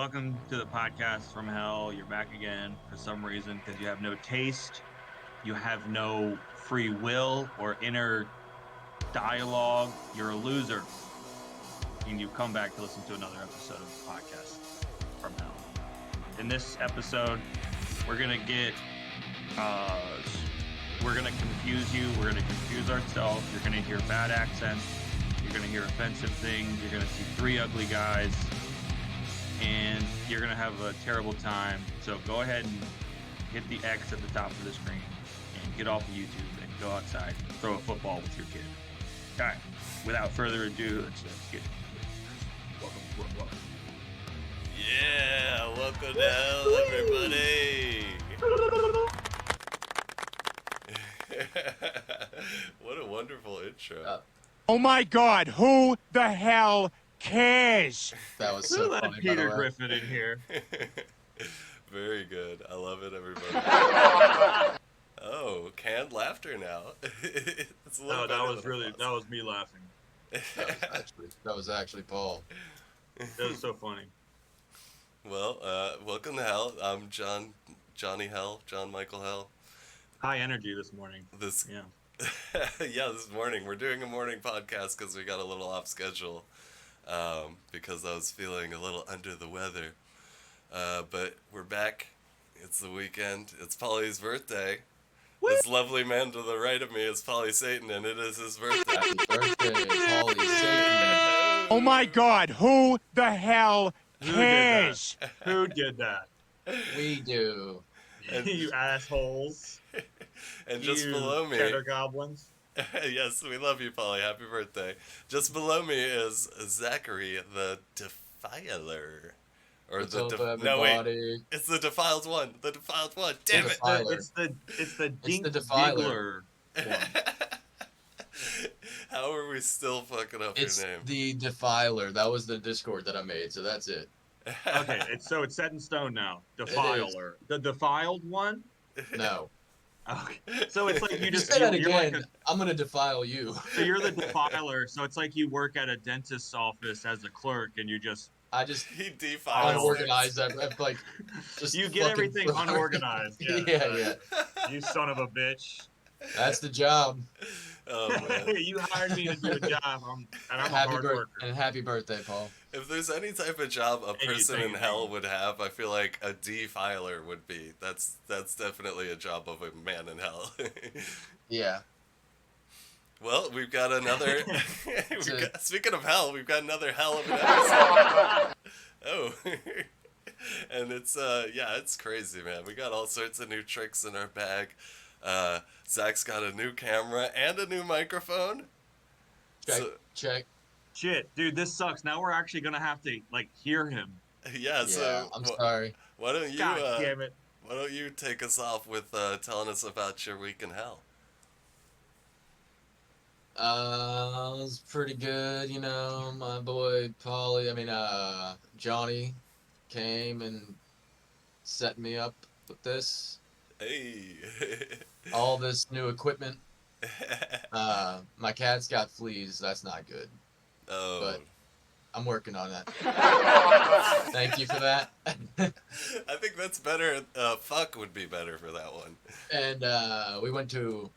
Welcome to the podcast from hell. You're back again for some reason because you have no taste, you have no free will or inner dialogue. You're a loser, and you come back to listen to another episode of the podcast from hell. In this episode, we're gonna get, uh, we're gonna confuse you. We're gonna confuse ourselves. You're gonna hear bad accents. You're gonna hear offensive things. You're gonna see three ugly guys. And you're going to have a terrible time. So go ahead and hit the X at the top of the screen and get off of YouTube and go outside and throw a football with your kid. All right, without further ado, let's get welcome. Yeah, welcome to hell, everybody. What a wonderful intro. Oh my God, who the hell cares? That was Who so let funny, by the Peter way. Griffin in here? Very good. I love it, everybody. Oh, canned laughter now. It's a little No, better than that was me laughing. That was actually Paul. That was so funny. Well, welcome to hell. I'm Johnny Hell, John Michael Hell. High energy this morning. Yeah. This morning. We're doing a morning podcast because we got a little off schedule. Because I was feeling a little under the weather. But we're back. It's the weekend. It's Polly's birthday. What? This lovely man to the right of me is Polly Satan, and it is his birthday. Happy birthday, Paulie Satan. Oh my God, who the hell Who did cares? that? Who did that? We do. And- You assholes. And just You below me, cheddar goblins. yes, we love you, Polly. Happy birthday. Just below me is Zachary, the Defiler. Or What's the up, no wait, everybody? it's the Defiled one. The Defiled one. Damn it. Defiler. It's the Dink the Defiler. Diggler one. How are we still fucking up It's your name? the Defiler. That was the Discord that I made, so that's it. Okay, it's set in stone now. Defiler. The defiled one? No. Okay. So it's like you You just say that you're again, like I'm gonna defile you. so you're the defiler, so it's like you work at a dentist's office as a clerk and you just I just He defiles unorganized that, like, just you get fucking everything fuck. unorganized. Yeah. Yeah. You son of a bitch. That's the job. Oh man. You hired me to do a job, and I'm a Happy hard worker. and happy birthday, Paul. If there's any type of job a person Anything. in hell would have, I feel like a defiler would be. That's definitely a job of a man in hell. Yeah. Well, we've got another. a- Speaking of hell, we've got another hell of an episode. Oh, and it's it's crazy, man. We got all sorts of new tricks in our bag. Zach's got a new camera and a new microphone. Check. Shit, dude, this sucks. Now we're actually gonna have to like hear him. Yeah. So I'm sorry. why don't you? God damn it. Why don't you take us off with telling us about your week in hell? It was pretty good, you know. My boy Johnny came and set me up with this, Hey. all this new equipment. My cat's got fleas. That's not good. Oh. But I'm working on that. Thank you for that. I think that's better. Fuck would be better for that one. And we went to,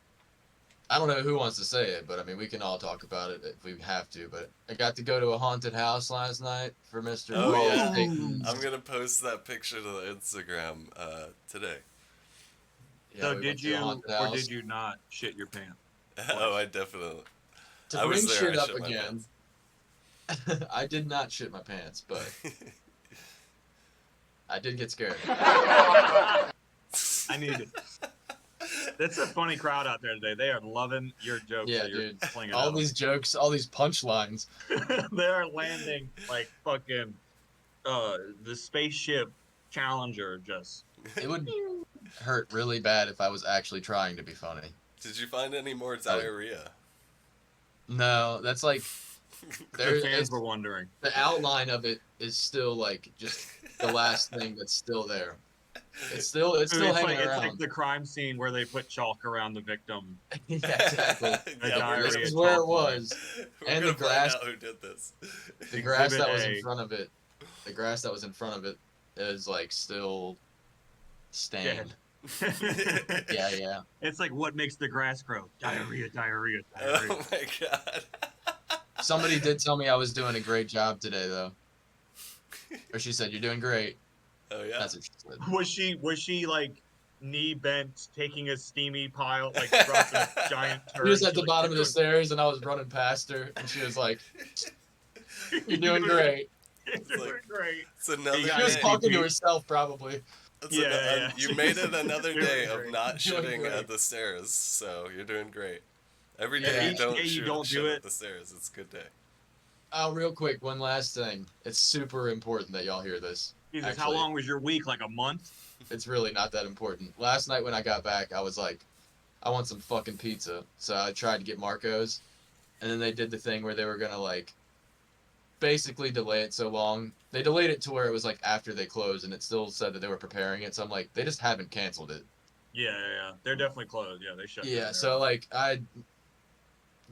I don't know who wants to say it, but I mean, we can all talk about it if we have to. But I got to go to a haunted house last night for Mr. Oh, Paul yeah. Satan's. I'm gonna post that picture to the Instagram today. Yeah, So we did went to a you haunted or house. did you not shit your pants? Oh, I definitely. To I was bring there, shit I up shit my again, I did not shit my pants, but I did get scared. I need it. That's a funny crowd out there today. They are loving your jokes Yeah, that you're dude. slinging All out. these jokes, all these punchlines. They are landing like fucking the spaceship Challenger just. It would hurt really bad if I was actually trying to be funny. Did you find any more diarrhea? No, that's like The fans were wondering. the outline of it is still like just the last thing that's still there. It's still hanging It's around. like the crime scene where they put chalk around the victim. Yeah, exactly. Yeah, This diarrhea is where it chalk line. was. we're And gonna the grass- find out who did this. The grass Exhibit that was A. in front of it the grass that was in front of it is like still stained. Yeah. It's like what makes the grass grow? Diarrhea, diarrhea, diarrhea. Oh my god. Somebody did tell me I was doing a great job today, though. Or she said, "You're doing great." Oh yeah. That's what she said. Was she like knee bent, taking a steamy pile, like dropping a giant turd? She was at the like, bottom of the stairs, and I was running past her, and she was like, "You're doing great." You're doing great. It's another You got She was day. talking to herself, probably. Yeah. You made it another You're day doing of not You're doing shitting great. at the stairs, so you're doing great. Every Yeah, day each you don't day you shoot don't shit do at it. the stairs, it's a good day. Oh, real quick, one last thing. It's super important that y'all hear this. Jesus, how Actually, long was your week? Like a month? it's really not that important. Last night when I got back, I was like, I want some fucking pizza. So I tried to get Marco's, and then they did the thing where they were gonna like basically delay it so long. They delayed it to where it was like after they closed, and it still said that they were preparing it. So I'm like, they just haven't canceled it. Yeah. They're definitely closed. Yeah, they shut down Yeah, there. so like I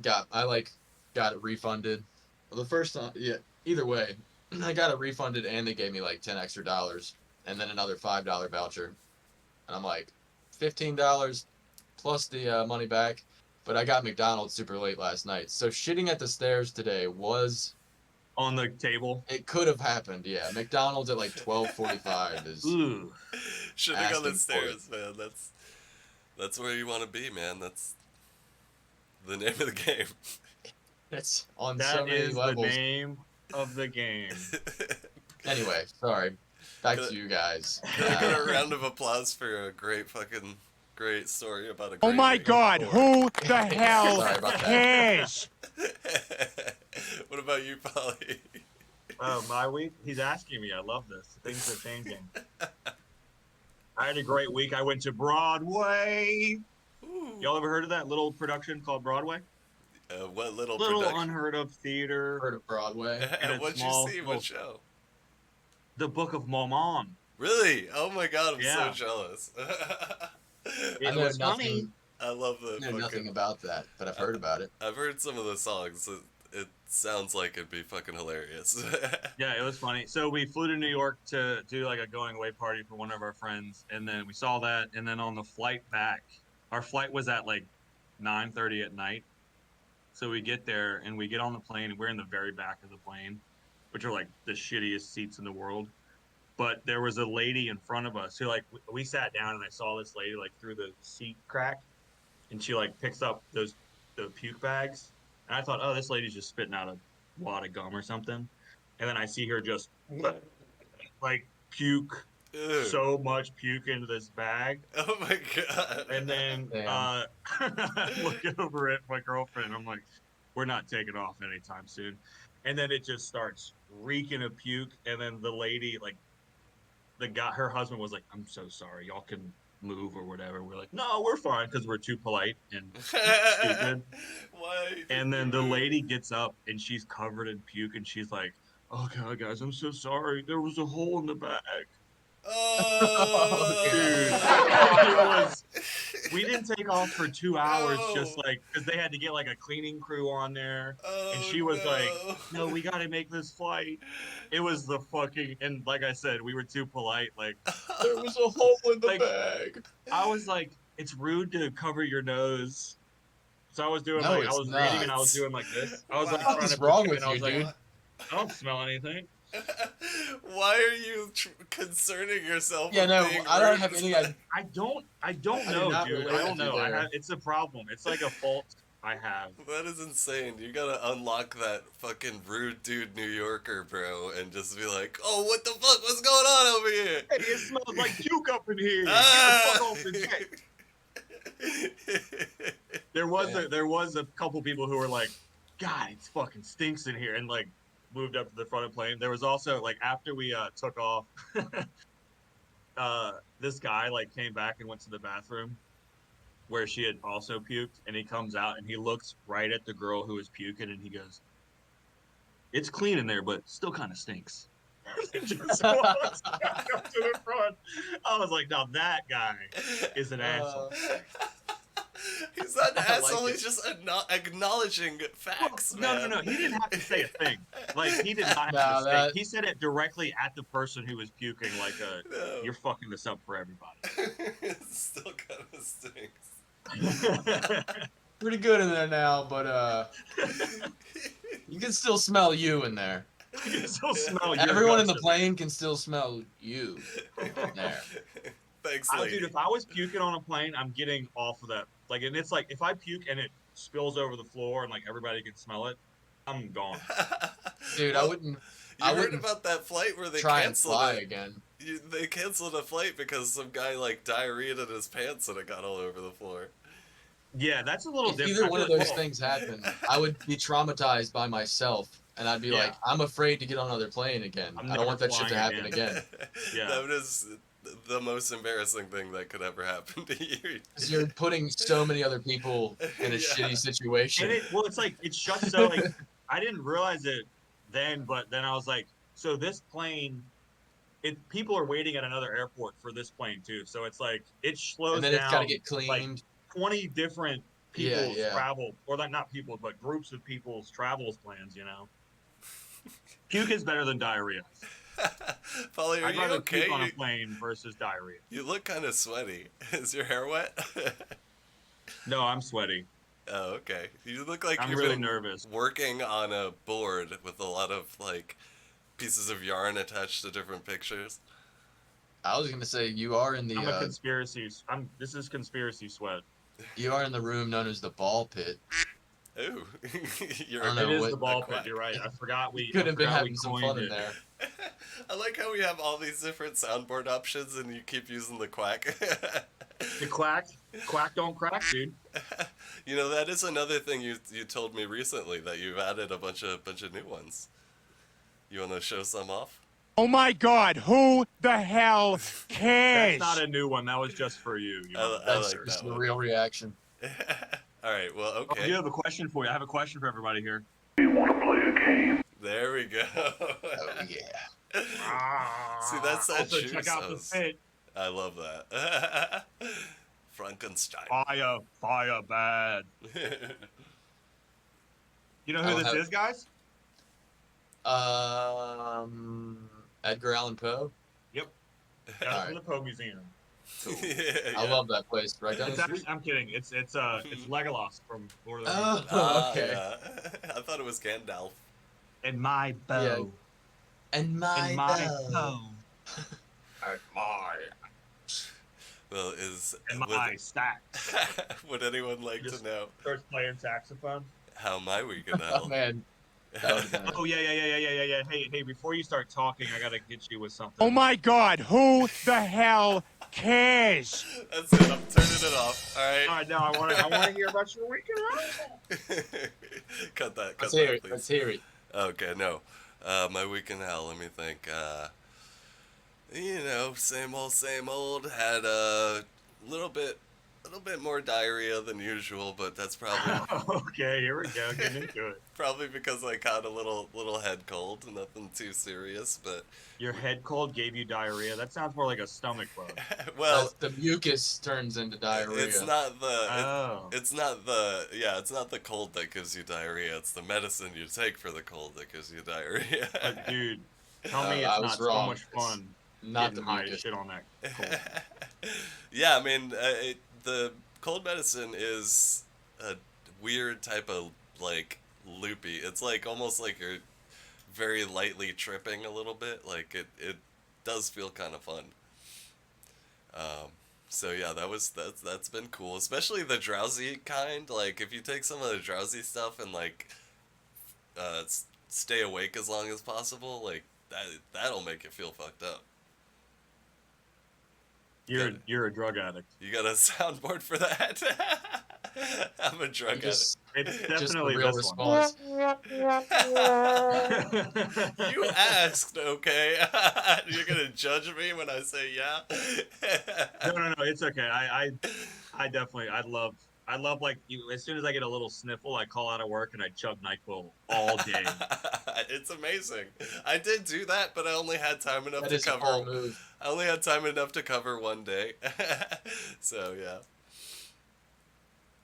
got it refunded. Well, the first time, yeah. Either way, I got it refunded, and they gave me like $10 extra, and then another $5 voucher, and I'm like, $15 plus the money back. But I got McDonald's super late last night, so shitting at the stairs today was. On the table. It could have happened, yeah. McDonald's at like 12:45 is. Ooh. Shitting on the Asking for stairs, man. That's where you want to be, man. That's the name of the game. It's on That so many is levels. the name of the game. Anyway, sorry. Back to you guys. Can I get a round of applause for a great story about a great Oh my week? God, who the hell Sorry about that. cares? What about you, Polly? Oh, my week? He's asking me. I love this. Things are changing. I had a great week. I went to Broadway. Ooh. Y'all ever heard of that little production called Broadway? What little Little unheard of theater. Heard of Broadway. and What'd small you see? little- What show? The Book of Mormon. Really? Oh my god, I'm Yeah. so jealous. It I know was funny. I love the I know nothing about that, but I've heard about it. I've heard some of the songs. It sounds like it'd be fucking hilarious. Yeah, it was funny. So we flew to New York to do like a going away party for one of our friends, and then we saw that, and then on the flight back, our flight was at like 9:30 at night. So we get there and we get on the plane, and we're in the very back of the plane, which are like the shittiest seats in the world. But there was a lady in front of us who like we sat down, and I saw this lady like through the seat crack, and she like picks up the puke bags, and I thought, oh, this lady's just spitting out a wad of gum or something, and then I see her just like puke Ew. so much puke into this bag, Oh my god. and then Damn. I look over at my girlfriend, and I'm like, we're not taking off anytime soon, and then it just starts reeking of puke, and then the lady like. Her husband was like, I'm so sorry, y'all can move or whatever. We're like, no, we're fine, because we're too polite and stupid. Why? And then the lady gets up and she's covered in puke, and she's like, oh god, guys, I'm so sorry, there was a hole in the bag. Oh, Dude, we didn't take off for 2 hours, No. just like because they had to get like a cleaning crew on there, Oh, and she was like, no. no, we got to make this flight. It was the fucking, and like I said, we were too polite. Like There was a hole in the Like- bag. I was like, it's rude to cover your nose. So I was doing No, like I it's was not. reading and I was doing like this. I was like, What trying is to wrong pretend, with I was you, like, I don't smell anything. Why are you concerning yourself? Yeah, with no, being I don't rude? have any idea. I don't do know, not dude. relate I don't with you know. there. It's a problem. It's like a fault I have. That is insane. You gotta unlock that fucking rude dude New Yorker, bro, and just be like, oh, what the fuck? What's going on over here? Hey, it smells like puke up in here. Ah! Get the fuck off the jet. There was a couple people who were like, God, it fucking stinks in here, and like moved up to the front of the plane. There was also like after we took off, this guy like came back and went to the bathroom where she had also puked, and he comes out and he looks right at the girl who was puking, and he goes, "It's clean in there, but still kind of stinks." Just walks back up to the front. I was like, now that guy is an asshole. He's not an I like asshole. it. He's just acknowledging facts, No, man. He didn't have to say a thing. Like he did not have Nah, to say. that- He said it directly at the person who was puking. Like, No. "You're fucking this up for everybody." It still kind of stinks. Pretty good in there now, but you can still smell you in there. You can still smell your Everyone in guts the in plane can still smell you in there. Thanks, there. lady. Dude, if I was puking on a plane, I'm getting off of that. Like, and it's like if I puke and it spills over the floor and like everybody can smell it, I'm gone. Dude, Well, I wouldn't You I heard wouldn't about that flight where they try and canceled fly it? again. They canceled a flight because some guy like diarrheaed in his pants and it got all over the floor. Yeah, that's a little If different. either I one feel of like- those things happened, I would be traumatized by myself, and I'd be Yeah. like, I'm afraid to get on another plane again. I'm I don't never want that shit to flying happen again. again. Yeah. That is the most embarrassing thing that could ever happen to you. Because you're putting so many other people in a Yeah. shitty situation. And it's like it's just so like I didn't realize it then, but then I was like, so this plane, people are waiting at another airport for this plane too. So it's like it slows And then it's down got to get like cleaned. 20 different Yeah, people's yeah. travel, or like not people, but groups of people's travels plans. Puke is better than diarrhea. Polly, are I'd you rather okay? puke on a plane versus diarrhea. You look kind of sweaty. Is your hair wet? No, I'm sweaty. Oh, okay. You look like I'm you've really been nervous. working on a board with a lot of like pieces of yarn attached to different pictures. I was gonna say you are in I'm a the conspiracy. This is conspiracy sweat. you are in the room known as the ball pit. Ooh, you're I don't It know is what- the ball a pit. quack. You're right. I forgot we Could have been I forgot we having some coined fun in it. there. I like how we have all these different soundboard options and you keep using the quack. The quack don't crack, dude. You know, that is another thing you told me recently, that you've added a bunch of new ones. You want to show some off? Oh my God, who the hell cares? That's not a new one. That was just for you. I That's like just that the one. real reaction. All right, well, I okay. do have a question for you. I have a question for everybody here. There we go. Oh yeah. See, that's that Also, juice check out the hose. pit. I love that. Frankenstein. Fire bad. You know who I'll this have- is, guys? Edgar Allan Poe. Yep. That's Alright. from the Poe Museum. Yeah. I love that place right down It's the actually, street. I'm kidding. It's Legolas from Lord of the Rings. Oh, okay. Yeah. I thought it was Gandalf. And my bow. And my, And my bow. bow. And my. Well, And my stack. would anyone like Just- to know Starts playing saxophone. how my week in Oh hell? man. That would've been it. Oh yeah. Hey, before you start talking, I gotta get you with something. Oh my God, who the hell cares? That's it. I'm turning it off. All right. All right, now I want to hear about your weekend. Cut that. Cut Let's hear that, it. please. Let's hear it. Okay, no. My week in hell, let me think. Same old. Had a little bit more diarrhea than usual, but that's probably Okay, here we go. Get into it. probably because I caught a little head cold, nothing too serious, but Your head cold gave you diarrhea. That sounds more like a stomach bug. well, The mucus turns into diarrhea. it's not the Oh. it's not the cold that gives you diarrhea. It's the medicine you take for the cold that gives you diarrhea. But dude, tell me I it's was not so wrong. much fun not getting the high as mucus. shit on that cold. Yeah, I mean, the cold medicine is a weird type of like loopy. It's like almost like you're very lightly tripping a little bit. Like it does feel kind of fun. So yeah, that's been cool. Especially the drowsy kind. Like if you take some of the drowsy stuff and like stay awake as long as possible, like that'll make you feel fucked up. You're a drug addict. You got a soundboard for that? I'm a drug Just, It's just the definitely real this one. response. addict. You asked, okay? You're gonna judge me when I say yeah? No, it's okay. I definitely, I love like you. As soon as I get a little sniffle, I call out of work and I chug NyQuil all day. It's amazing. I did do that, but I only had time enough That to is a cover. whole move. I only had time enough to cover one day. So yeah. So yeah, I mean, the cold medicine is a weird type of like loopy. It's like almost like you're very lightly tripping a little bit. Like it does feel kind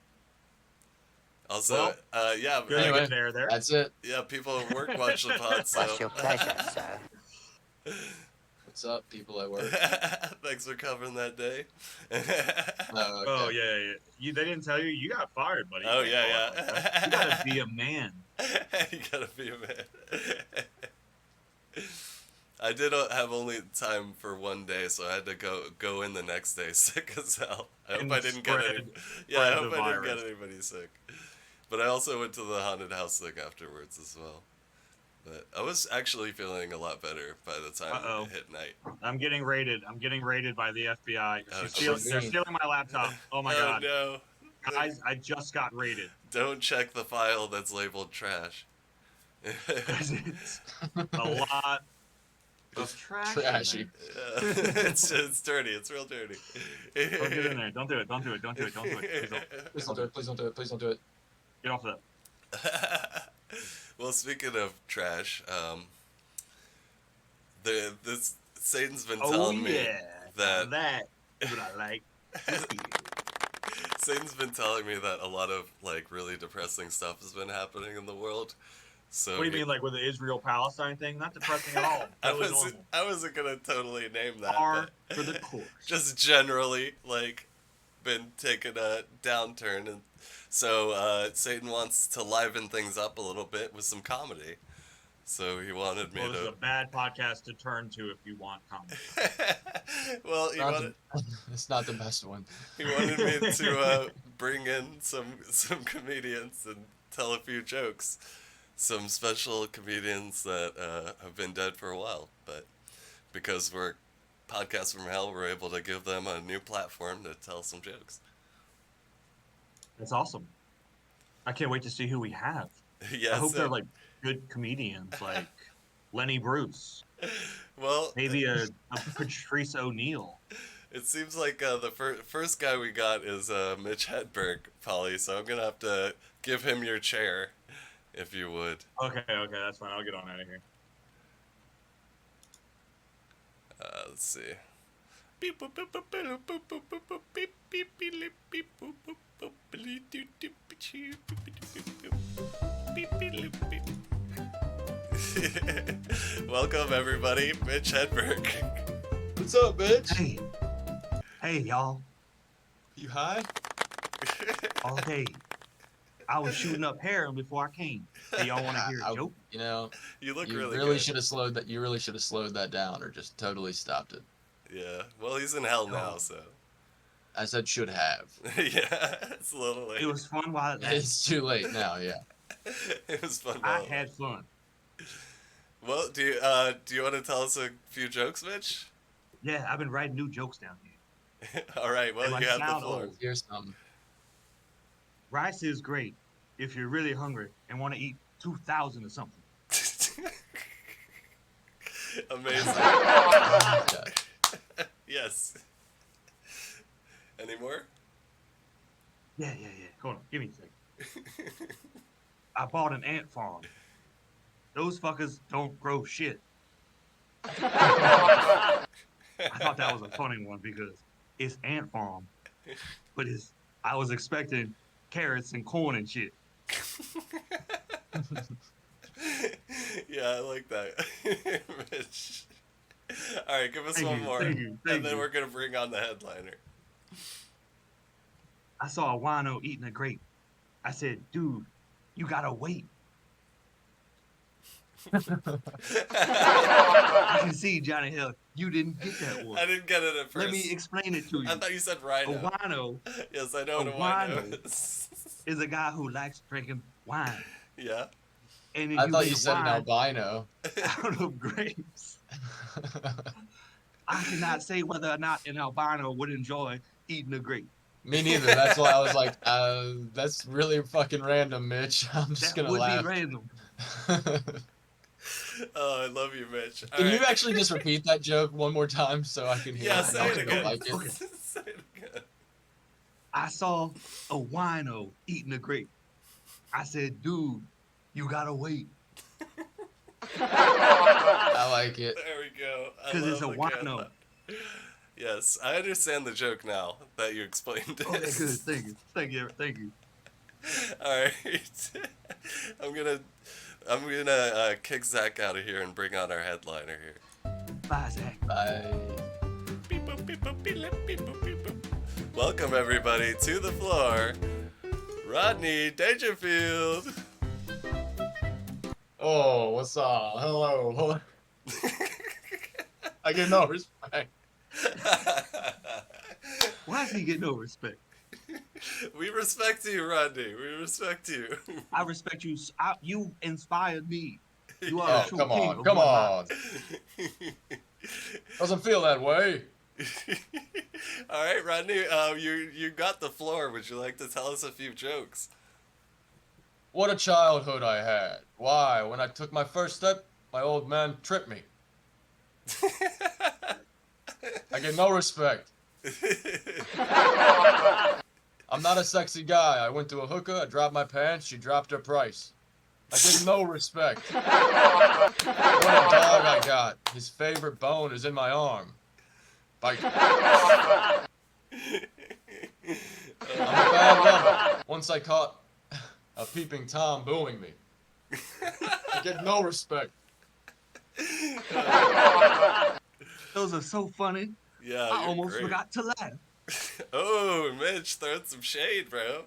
of fun. Also, yeah, Good Anyway, there. that's it. yeah, people at work watch the pod, so. What's your pleasure, sir? What's up, people at work? Thanks for covering that day. Oh, Oh okay. yeah. They didn't tell you you got fired, buddy. Oh, You yeah, can't call yeah. out like that. You gotta be a man. You gotta be a man. I did have only time for one day, so I had to go in the next day sick as hell. I hope And I didn't get any. spread Yeah, I the hope I didn't virus. get anybody sick. But I also went to the haunted house thing afterwards as well. But I was actually feeling a lot better by the time Uh-oh. it hit night. I'm getting raided. I'm getting raided by the FBI. Oh, They're stealing my laptop. Oh my god. No. Guys, I just got raided. Don't check the file that's labeled trash. It's a lot of trash. Trashy. It's dirty. It's real dirty. Don't get in there. Don't do it. Don't do it. Don't do it. Don't do it. Please don't. Please don't do it. Please don't do it. Please don't do it. Get off of that. Well, speaking of trash, this Satan's been telling me that that is what I like. Satan's been telling me that a lot of like really depressing stuff has been happening in the world. So What do you mean, like with the Israel-Palestine thing? Not depressing at all. Totally I wasn't gonna totally name that. Par but for the course. just generally like been taking a downturn, and so Satan wants to liven things up a little bit with some comedy. So he wanted me Well, this is to. a bad podcast to turn to if you want comedy. Well, It's not the best one. he wanted me to bring in some comedians and tell a few jokes. Some special comedians that have been dead for a while, but because we're Podcast from Hell, we're able to give them a new platform to tell some jokes. That's awesome. I can't wait to see who we have. Yeah, I hope they're like good comedians, like Lenny Bruce, well, maybe a Patrice O'Neill. it seems like the first guy we got is Mitch Hedberg, Polly, so I'm going to have to give him your chair, if you would. Okay, that's fine. I'll get on out of here. Let's see. Welcome, everybody. Mitch Hedberg. What's up, bitch? Hey, y'all. You high? All day. I was shooting up heroin before I came. Hey, y'all want to hear a joke? You know, You look you really really good. should have slowed that. You really should have slowed that down, or just totally stopped it. Yeah. Well, he's in hell now, so. I said should have. Yeah, it's a little late. It was fun while it lasted. It's too late now. Yeah. It was fun. I while it had lasted. fun. Well, do you want to tell us a few jokes, Mitch? Yeah, I've been writing new jokes down here. All right. Well, They you have the sound floor. old. Here's some. Rice is great if you're really hungry and want to eat 2,000 or something. Amazing. Yeah. Yes. Any more? Yeah. Hold on, give me a second. I bought an ant farm. Those fuckers don't grow shit. I thought that was a funny one because it's ant farm, but I was expecting carrots and corn and shit. Yeah, I like that. Mitch. All right, give us Thank one you, more, thank you, and thank then you. we're gonna bring on the headliner. I saw a wino eating a grape. I said, dude, you gotta wait. I can see, Johnny Hill, you didn't get that one. I didn't get it at first. Let me explain it to you. I thought you said A rhino. wino Yes, I know what a a wino wino. is. is a guy who likes drinking wine. Yeah. And I you thought make you said an wine albino. out of grapes. I cannot say whether or not an albino would enjoy eating a grape. Me neither. That's why I was like, that's really fucking random, Mitch. I'm just That gonna would laugh. be random. Oh, I love you, Mitch. All Can right. you actually just repeat that joke one more time so I can hear Yeah, it? say I it don't again. like it. Okay. Say it again. I saw a wino eating a grape. I said, dude, you gotta wait. I like it. There we go. I 'Cause it's love a the wino. camera. Yes, I understand the joke now that you explained it. Okay, good. Thank you. All right. I'm gonna kick Zach out of here and bring on our headliner here. Bye, Zach. Bye. Beep, boop, beep, boop, beep, lip, beep, boop, beep, boop. Welcome everybody to the floor, Rodney Dangerfield. Oh, what's up? Hello. I get no respect. Why is he getting no respect? We respect you, Rodney. We respect you. I respect you. You inspired me. You are Oh, a true come king on, of come one on. life. Doesn't feel that way. All right, Rodney. You got the floor. Would you like to tell us a few jokes? What a childhood I had. Why? When I took my first step, my old man tripped me. I get no respect. I'm not a sexy guy. I went to a hooker, I dropped my pants, she dropped her price. I get no respect. What a dog I got. His favorite bone is in my arm. Bite. I'm a bad lover. Once I caught a peeping Tom booing me. I get no respect. Those are so funny. Yeah, I you're almost great. forgot to laugh. Oh, Mitch, throwing some shade, bro.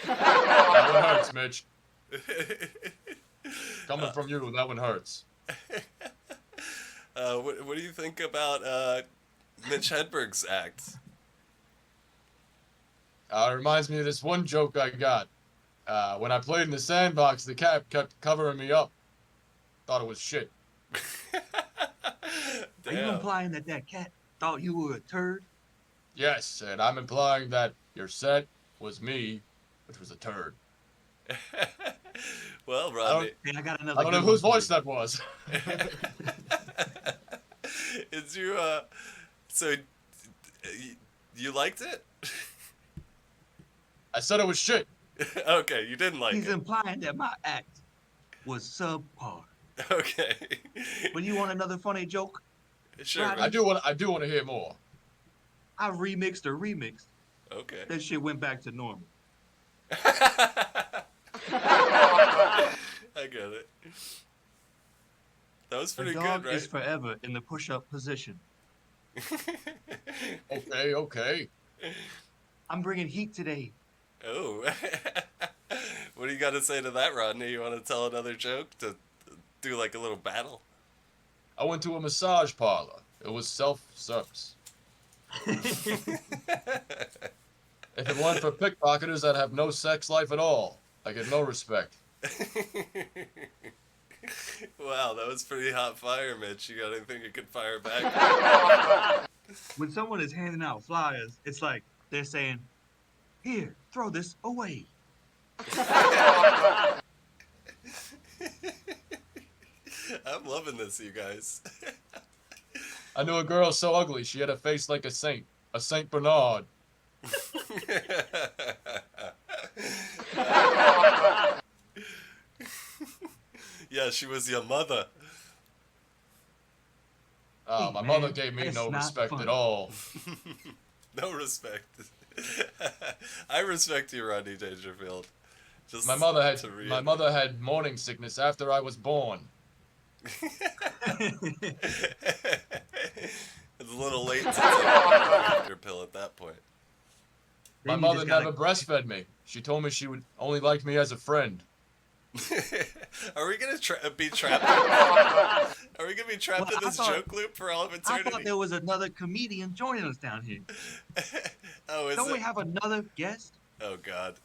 That one hurts, Mitch. Coming from you, that one hurts. What do you think about Mitch Hedberg's act? It reminds me of this one joke I got. When I played in the sandbox, the cat kept covering me up. Thought it was shit. Are you Damn. implying that that cat thought you were a turd? Yes, and I'm implying that your set was me, which was a turd. Well, Rodney, Hey, I got another I don't know good one whose for voice you. that was. is you so you liked it? I said it was shit. Okay, you didn't like He's it. implying that my act was subpar. Okay. But you want another funny joke? Sure. Rodney? I do want to hear more. I remixed a remix. Okay. That shit went back to normal. I get it. That was The pretty dog good, is right? forever in the push-up position. Okay. I'm bringing heat today. Oh. What do you got to say to that, Rodney? You want to tell another joke to do like a little battle? I went to a massage parlor. It was self-service. If it weren't for pickpocketers, I'd have no sex life at all. I get no respect. Wow, that was pretty hot fire, Mitch. You got anything you could fire back? When someone is handing out flyers, it's like they're saying, "Here, throw this away." I'm loving this, you guys. I knew a girl so ugly, she had a face like a Saint Bernard. Yeah, she was your mother. Hey, My man, mother gave me that's no not respect funny. at all. No respect. I respect you, Rodney Dangerfield. Just My to reiterate. mother had morning sickness after I was born. It's a little late to take after pill at that point. My Then you mother just gotta- never breastfed me. She told me she would only like me as a friend. Are we gonna be trapped? Are we gonna be trapped Well, in this joke loop for all of I eternity? thought there was another comedian joining us down here. Oh, is Don't it? we have another guest? Oh God.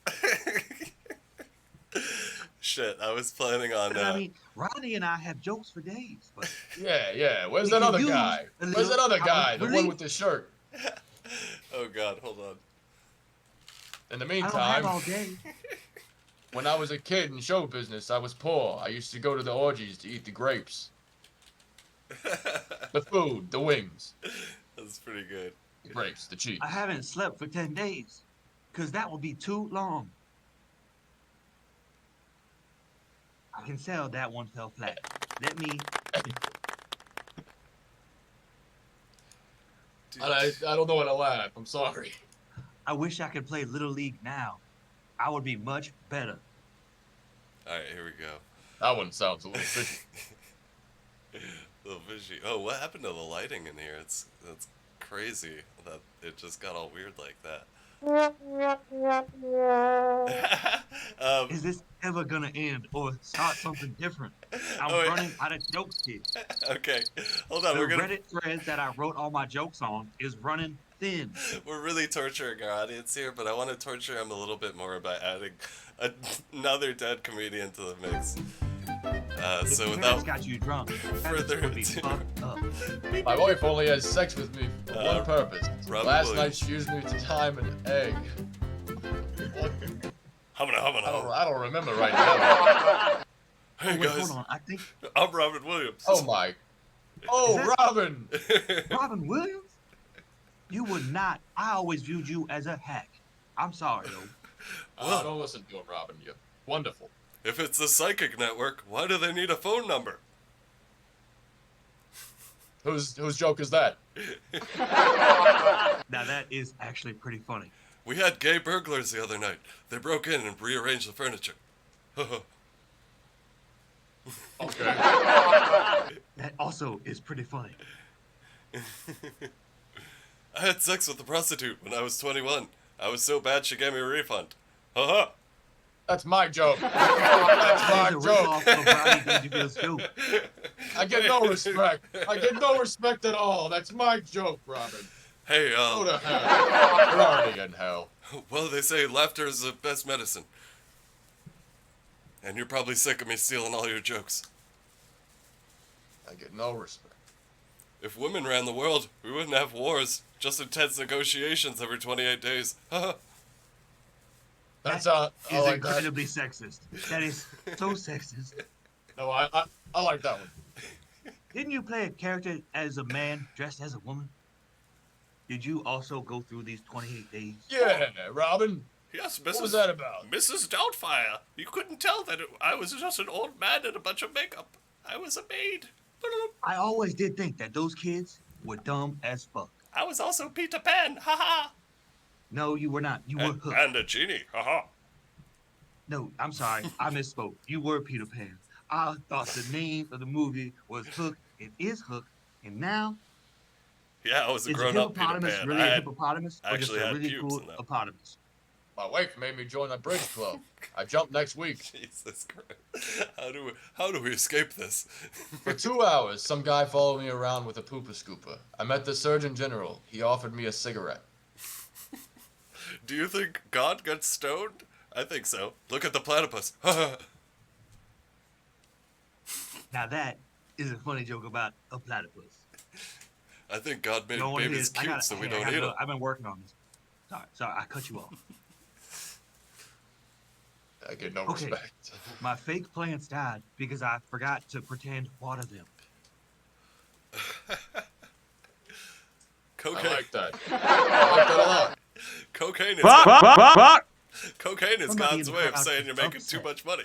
Shit, I was planning on. I mean, Rodney and I have jokes for days, but Yeah. Where's We that can other use guy? a Where's that little other guy? The one relief. with the shirt. Oh God, hold on. In the I don't have meantime, all day. when I was a kid in show business, I was poor. I used to go to the orgies to eat the grapes. The food, the wings, That's pretty good. the grapes, the cheese. I haven't slept for 10 days, because that would be too long. I can sell that one fell flat. Let me. Dude, I don't know how to laugh. I'm sorry. I wish I could play Little League now. I would be much better. All right, here we go. That one sounds a little fishy. A little fishy. Oh, what happened to the lighting in here? It's crazy that it just got all weird like that. Is this ever gonna end or start something different? I'm Oh, wait. running out of jokes here. Okay, hold on. The We're gonna Reddit thread that I wrote all my jokes on is running thin. we're really torturing our audience here, but I want to torture them a little bit more by adding another dead comedian to the mix. So Parents without got you drunk. further That would be ado, fucked up. My wife only has sex with me for one purpose. Robin Last Williams. night she used me to time an egg. What? humana. I don't remember right now. Hey Wait, guys, hold on. I think I'm Robin Williams. Oh my. Oh, Is that- Robin! Robin Williams? You would not. I always viewed you as a hack. I'm sorry, though. Well- Don't listen to him, Robin. You're wonderful. If it's the psychic network, why do they need a phone number? Whose joke is that? Now that is actually pretty funny. We had gay burglars the other night. They broke in and rearranged the furniture. Okay. That also is pretty funny. I had sex with a prostitute when I was 21. I was so bad she gave me a refund. Haha. That's my joke. That's That my is a joke. ripoff of Rodney Dangerfield's joke. I get no respect. I get no respect at all. That's my joke, Robin. Hey, Go to hell. You're already in hell. well, they say laughter is the best medicine. And you're probably sick of me stealing all your jokes. I get no respect. If women ran the world, we wouldn't have wars, just intense negotiations every 28 days. Haha. That's Is I like that. incredibly sexist. That is so sexist. No, I like that one. Didn't you play a character as a man dressed as a woman? Did you also go through these 28 days? Yeah, Robin. Yes, Mrs. What was that about? Mrs. Doubtfire. You couldn't tell that I was just an old man in a bunch of makeup. I was a maid. I always did think that those kids were dumb as fuck. I was also Peter Pan. Haha. No, you were not. You were Hook. And a genie. Haha. No, I'm sorry. I misspoke. You were Peter Pan. I thought the name of the movie was Hook. It is Hook. And now, Yeah, I was a is a grown-up Peter hippopotamus Pan. really I a had hippopotamus? Or just actually a had really pubes cool in that. hippopotamus? My wife made me join a bridge club. I jumped next week. Jesus Christ. How do we escape this? For 2 hours, some guy followed me around with a pooper scooper. I met the Surgeon General. He offered me a cigarette. Do you think God gets stoned? I think so. Look at the platypus. Haha. Now that is a funny joke about a platypus. I think God made No one babies is. cute so we don't gotta need go. them. I've been working on this. Sorry, I cut you off. I get no Okay. respect. My fake plants died because I forgot to pretend water them. Cocaine. I like that. I like that a lot. Cocaine is cocaine is Somebody in God's the way of crowd saying is you're making too upset. much money.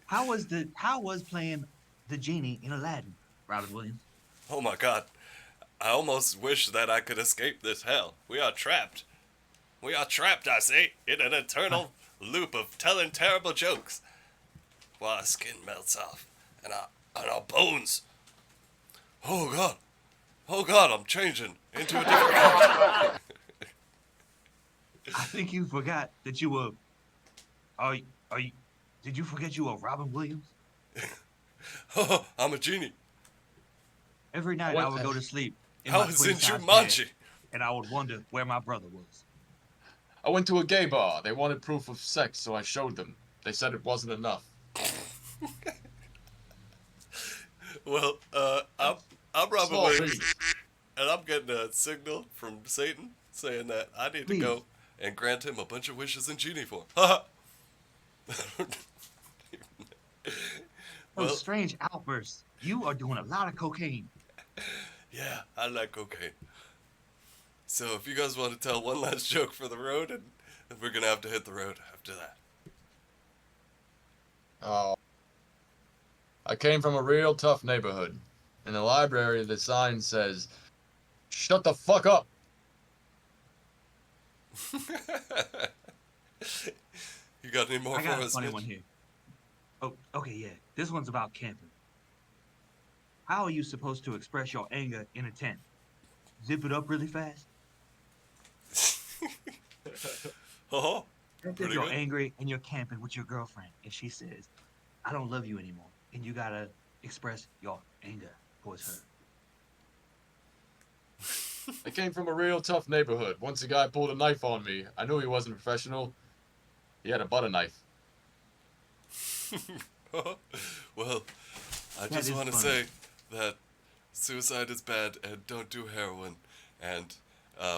How was playing the genie in Aladdin, Robin Williams? Oh my God. I almost wish that I could escape this hell. We are trapped. We are trapped, I say, in an eternal loop of telling terrible jokes. While our skin melts off and our bones. Oh God. Oh God, I'm changing into a different character. I think you forgot that you were. Are you? Did you forget you were Robin Williams? Oh, I'm a genie. Every night What I would the- go to sleep I my was in queen-size Jumanji. bed, and I would wonder where my brother was. I went to a gay bar. They wanted proof of sex, so I showed them. They said it wasn't enough. Well, I'm Robin Small Williams, things. and I'm getting a signal from Satan saying that I need to Please. go and grant him a bunch of wishes in genie form. Haha. Those Well, strange outbursts. You are doing a lot of cocaine. yeah, I like cocaine. So if you guys want to tell one last joke for the road, and we're gonna have to hit the road after that. Oh. I came from a real tough neighborhood. In the library, the sign says, "Shut the fuck up." You got any more I for got a us, funny Mitch? one here. Oh, okay, yeah. This one's about camping. How are you supposed to express your anger in a tent? Zip it up really fast? Oh, If pretty you're good. angry and you're camping with your girlfriend and she says, I don't love you anymore, and you gotta express your anger towards her. I came from a real tough neighborhood. Once a guy pulled a knife on me. I knew he wasn't professional. He had a butter knife. Well, I That just is want to funny. say that suicide is bad and don't do heroin. And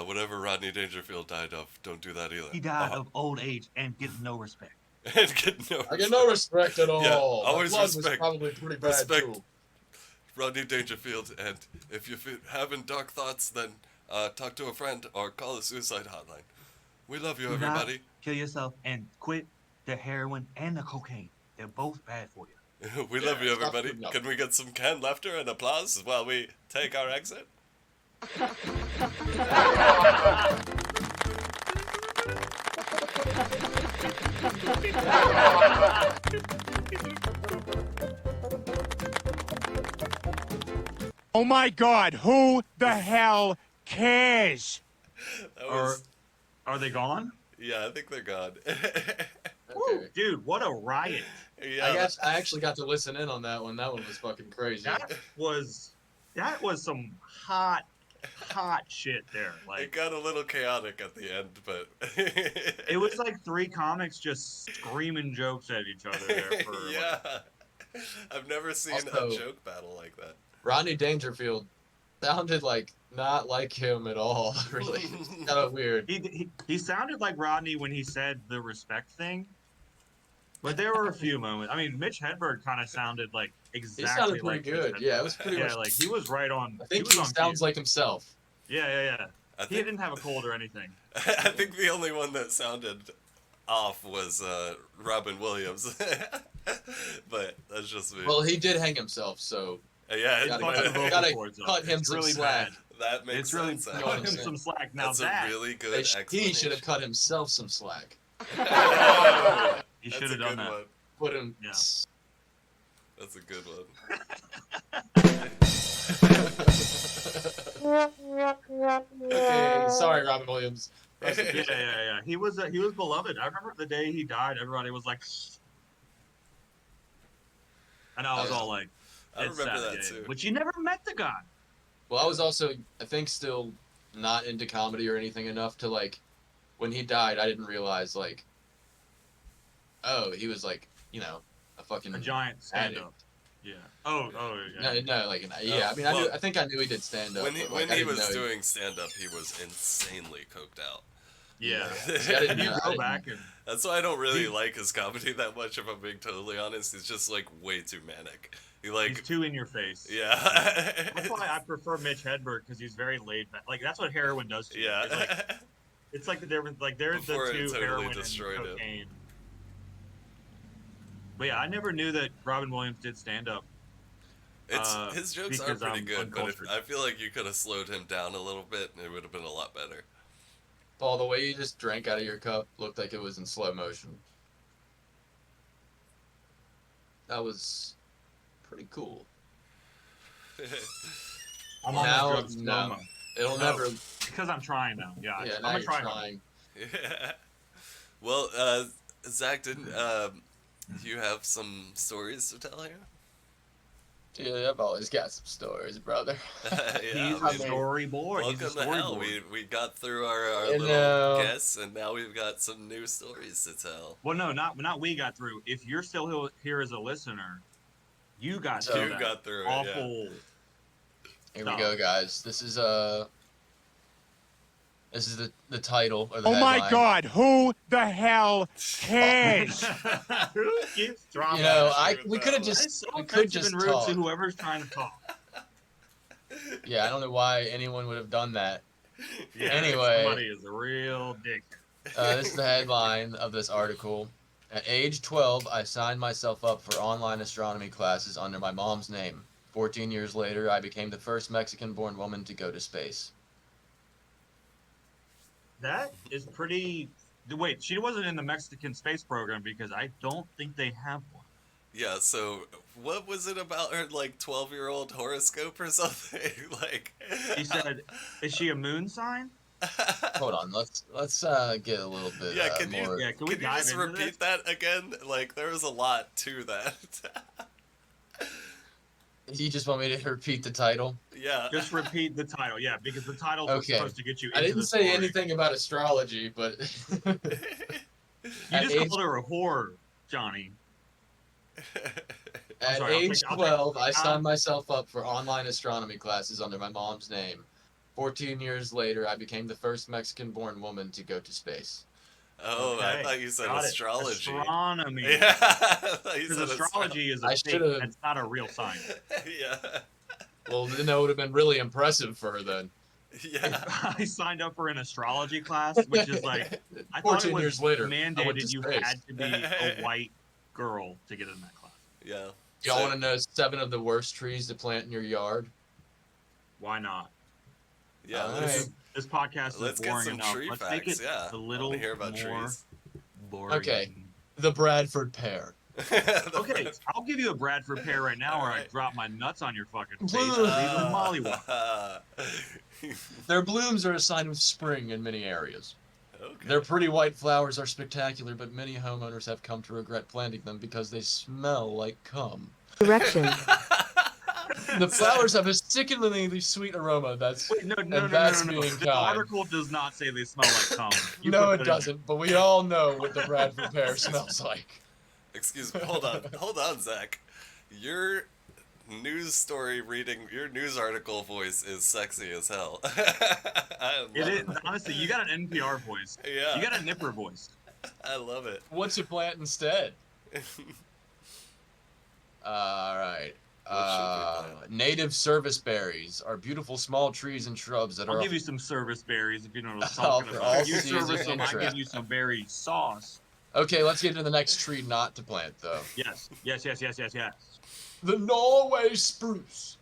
whatever Rodney Dangerfield died of, don't do that either. He died of old age and getting no respect. And get no I get no respect at Yeah, all. My always blood was respect. probably pretty bad Respect. too. Rodney Dangerfield. And if you're having dark thoughts, then talk to a friend or call the suicide hotline. We love you, Do not everybody. kill yourself and quit the heroin and the cocaine. They're both bad for you. We Yeah, love you, it's not everybody. good enough. Can we get some canned laughter and applause while we take our exit? Oh my God, who the hell cares? That was, Are they gone? yeah, I think they're gone. Okay. Dude, what a riot. Yeah, I guess I actually got to listen in on that one. That one was fucking crazy. That was some hot shit there. it Like got a little chaotic at the end, but it was like three comics just screaming jokes at each other there for yeah. I've never seen Also- a joke battle like that. Rodney Dangerfield sounded like not like him at all. Really, kind of weird. he sounded like Rodney when he said the respect thing. But there were a few moments. I mean, Mitch Hedberg kind of sounded like He exactly sounded pretty like good. Mitch Yeah, Hedberg. it was pretty Yeah, much. like he was right on. I think was he on sounds cue. like himself. Yeah. I He think, didn't have a cold or anything. I think the only one that sounded off was Robin Williams. But that's just me. Well, he did hang himself, so Yeah, It it- fucked the vocal gotta cords up. cut him It's some really slack. bad. that makes It's really sense. cut cut him Honestly. some slack. Now That's that a really good he explanation. should have cut himself some slack. Oh, he that's should a have done good that. one. Put him. Yeah. That's a good one. Okay, sorry, Robin Williams. Rest in peace. Yeah. He was beloved. I remember the day he died. Everybody was like, and I was all like, I it's remember sad, that yeah. too. But you never met the guy. Well, I was also, I think, still not into comedy or anything enough to like, when he died, I didn't realize like, oh, he was like, a fucking A giant stand up. Yeah. Oh yeah. No, like, yeah. I mean, Well, I think I knew he did stand up. When he, but, like, when I he didn't was know doing stand up, he was insanely coked out. Yeah. See, I didn't You know- I go didn't- back and That's why I don't really He- like his comedy that much. If I'm being totally honest, he's just like way too manic. He like, he's too in your face. yeah, That's why I prefer Mitch Hedberg because he's very laid back. Like that's what heroin does to you. yeah. It's like the difference. Like there's Before the it two totally heroin destroyed and him. cocaine. But yeah, I never knew that Robin Williams did stand up. His jokes are because pretty I'm good, but if, uncultured. I feel like you could have slowed him down a little bit, and it would have been a lot better. Paul, the way you just drank out of your cup looked like it was in slow motion. That was pretty cool. I'm Now, on drugs no. slow-mo. It'll Oh. never. Because I'm trying now. Yeah, Yeah, I'm now gonna you're try. trying. Yeah. Well, Zach, didn't you have some stories to tell here? Yeah, I've always got some stories, brother. He's I a mean, story boy. He's a welcome to hell. storyboard. We got through our You little know. guests, and now we've got some new stories to tell. Well, no, not we got through. If you're still here as a listener, you got So- through You that got through it, awful. Here No. we go, guys. This is the title or the Oh my headline. God, who the hell cares? Who keeps dropping? You know, I we could have That is just so we could offensive just and rude talk. to whoever's trying to talk. Yeah, I don't know why anyone would have done that. Yeah, Anyway. somebody is a real dick. This is the headline of this article. At age 12, I signed myself up for online astronomy classes under my mom's name. 14 years later, I became the first Mexican-born woman to go to space. That is pretty. Wait, she wasn't in the Mexican space program because I don't think they have one. Yeah, so what was it about her like 12-year-old horoscope or something? Like She said, "Is she a moon sign?" Hold on, let's get a little bit yeah, can you more. Yeah, can we can you dive just into this? repeat that again? Like there was a lot to that. You just want me to repeat the title? yeah. Just repeat the title, yeah, because the titles were Okay. supposed to get you I into didn't the say story. anything about astrology, but You at just age called her a whore, Johnny. I'm at sorry. age I'll take. 12, I signed myself up for online astronomy classes under my mom's name. 14 years later, I became the first Mexican-born woman to go to space. oh, I Okay, thought you said got it. astrology. Astronomy. Yeah, I thought you Because said astrology is a I should fake. have. That's not a real science. yeah. Well, then that would have been really impressive for her then. Yeah. I signed up for an astrology class, which is like, I thought it 14 was years later, I went to mandated you space. had to be a white girl to get in that class. yeah. Y'all So- want to know 7 of the worst trees to plant in your yard? Why not? Yeah, All let's right. This podcast is let's get boring some enough. tree Let's facts. make it Yeah, a I want little to hear about more trees. boring. Okay. The Bradford pear. Okay, I'll give you a Bradford pear right now, or I Alright. drop my nuts on your fucking face. Blue. And leave a mollywop. Their blooms are a sign of spring in many areas. okay. Their pretty white flowers are spectacular, but many homeowners have come to regret planting them because they smell like cum. Direction. The flowers have a sickeningly sweet aroma. Wait, no. That's This being kind. article does not say they smell like cum. You No, put it that in there. doesn't. But we all know what the Bradford pear smells like. Excuse me. Hold on, Zach. Your news story reading, your news article voice is sexy as hell. I It love is honestly. You got an NPR voice. Yeah. You got a nipper voice. I love it. What's you plant instead? All right. What should we plant? Native service berries are beautiful small trees and shrubs that I'll are. give you some service berries if you know what I'm Oh, talking for about. all You seasons service them, I interest. give you some berry sauce. Okay, let's get into the next tree not to plant, though. Yes. The Norway spruce.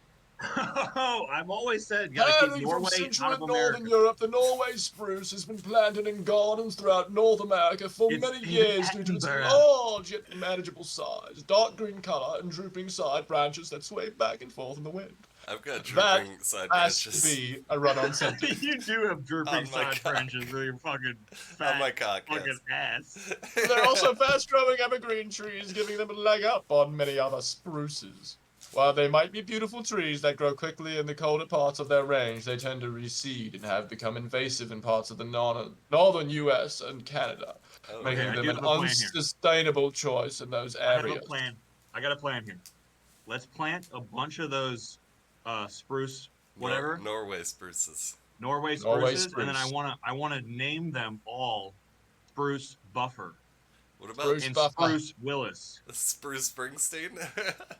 Oh, I've always said gotta keep Hailing from Norway Central out of and Northern America. Europe, the Norway spruce has been planted in gardens throughout North America for It's many in years due to its Edinburgh. large yet manageable size, dark green color, and drooping side branches that sway back and forth in the wind. I've got That drooping side has branches to be a run-on sentence. You do have drooping On my side cock. branches with your fucking fat on my cock. fucking ass. They're also fast-growing evergreen trees, giving them a leg up on many other spruces. While they might be beautiful trees that grow quickly in the colder parts of their range, they tend to recede and have become invasive in parts of the northern U.S. and Canada, Oh, making Okay, I them do an have a plan here. unsustainable choice in those I have a areas. plan. I got a plan here. Let's plant a bunch of those spruce, whatever, Norway spruces. Norway Norway spruces, and then I spruce. wanna name them all Spruce Buffer What about Spruce and Buffer. Spruce Willis Spruce Springsteen?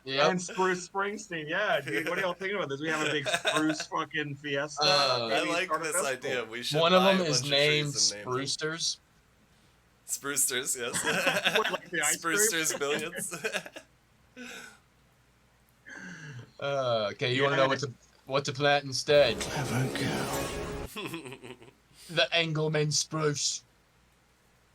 Yep. and Spruce Springsteen. Yeah, dude, what are y'all thinking about this? We have a big spruce fucking fiesta. Uh, Maybe I like start a this festival. idea. We should One of buy them a is bunch named of trees and name them. Sprucers. Sprucers, yes. What, like the ice cream? Sprucers millions. Okay, you want to know what to plant instead? The Engelmann spruce.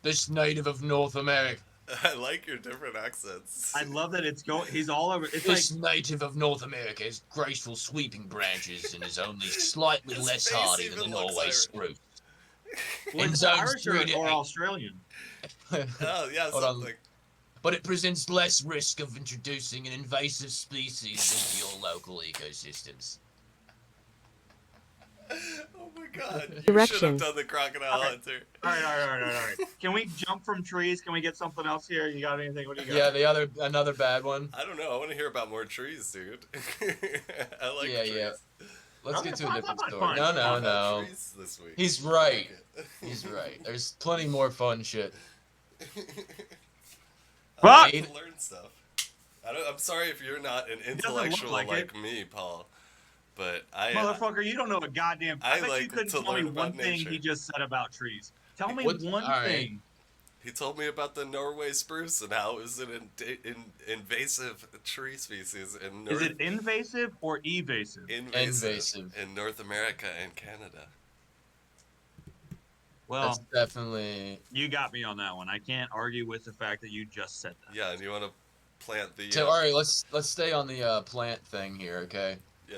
This native of North America. I like your different accents. I love that it's going. He's all over. It's This like native of North America has graceful sweeping branches and is only slightly His less face hardy than the even looks Norway Irish. spruce. well, in it's zones Irish 3 to or 8. Australian. Oh, yeah, Hold on. something. But it presents less risk of introducing an invasive species into your local ecosystems. Oh my god. You should Direction. have done the crocodile Okay. hunter. All right. Can we jump from trees? Can we get something else here? You got anything? What do you got? Yeah, another bad one. I don't know. I want to hear about more trees, dude. I like Yeah, trees. yeah. Let's Okay, get to a fine, different fine, story. fine. No, How no, about no. trees this week? He's right. I He's right. There's plenty more fun shit. like Fuck! to learn stuff. I'm sorry if you're not an doesn't look intellectual like like me, Paul. But Motherfucker, you don't know a goddamn. I I bet you like couldn't to tell me learn one about thing nature. he just said about trees. Tell me What- one all right. thing. he told me about the Norway spruce and how it was an invasive tree species in Is it invasive or evasive? invasive Invasive. in North America and Canada. That's Well, definitely. you got me on that one. I can't argue with the fact that you just said that. Yeah, and you want to plant the. So all right, let's stay on the plant thing here, okay? Yeah.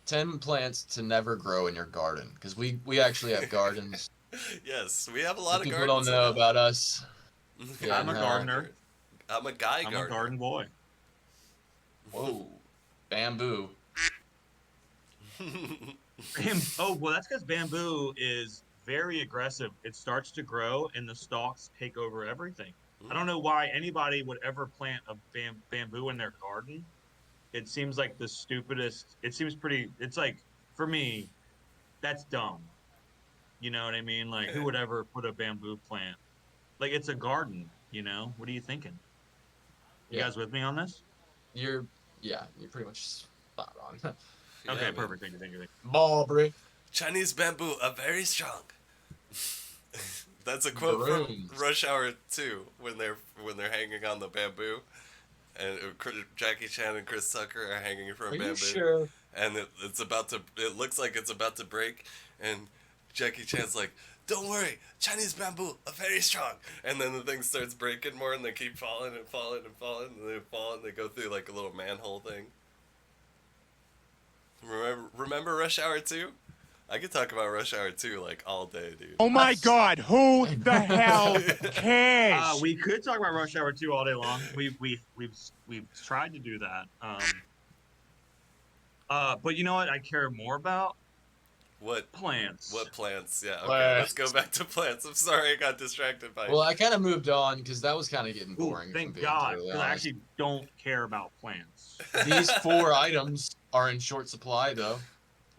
10 plants to never grow in your garden, because we actually have gardens. Yes, we have a lot If of people don't gardens. know about us. Yeah, I'm a no. gardener. I'm a guy I'm gardener. a garden boy. Whoa, bamboo. Oh, well, that's because bamboo is very aggressive. It starts to grow and the stalks take over everything. I don't know why anybody would ever plant a bamboo in their garden. It seems like the stupidest. It seems pretty. It's like, for me, that's dumb. You know what I mean? Like, who would ever put a bamboo plant? Like, it's a garden, you know? What are you thinking? You Yeah, guys with me on this? you're pretty much spot on. Yeah, Okay, man. perfect. Thank you. Thank you. Thank Ballbury. Chinese bamboo are very strong. That's a quote Brooms. from Rush Hour 2 when they're hanging on the bamboo, and Jackie Chan and Chris Tucker are hanging from Are bamboo, you sure? and it's about to. It looks like it's about to break, and Jackie Chan's like, "Don't worry, Chinese bamboo are very strong." And then the thing starts breaking more, and they keep falling and falling and falling, and they fall and they go through like a little manhole thing. Remember Rush Hour 2? I could talk about Rush Hour 2 like all day, dude. Oh my God, who the hell cares? We could talk about Rush Hour 2 all day long. We've tried to do that. But you know what I care more about? What Plants. plants? Yeah, okay. Plants. Let's go back to plants. I'm sorry I got distracted by Well, I kind of moved on because that was kind of getting Ooh, boring. thank if I'm being God, totally because I honest. actually don't care about plants. These 4 items are in short supply, though.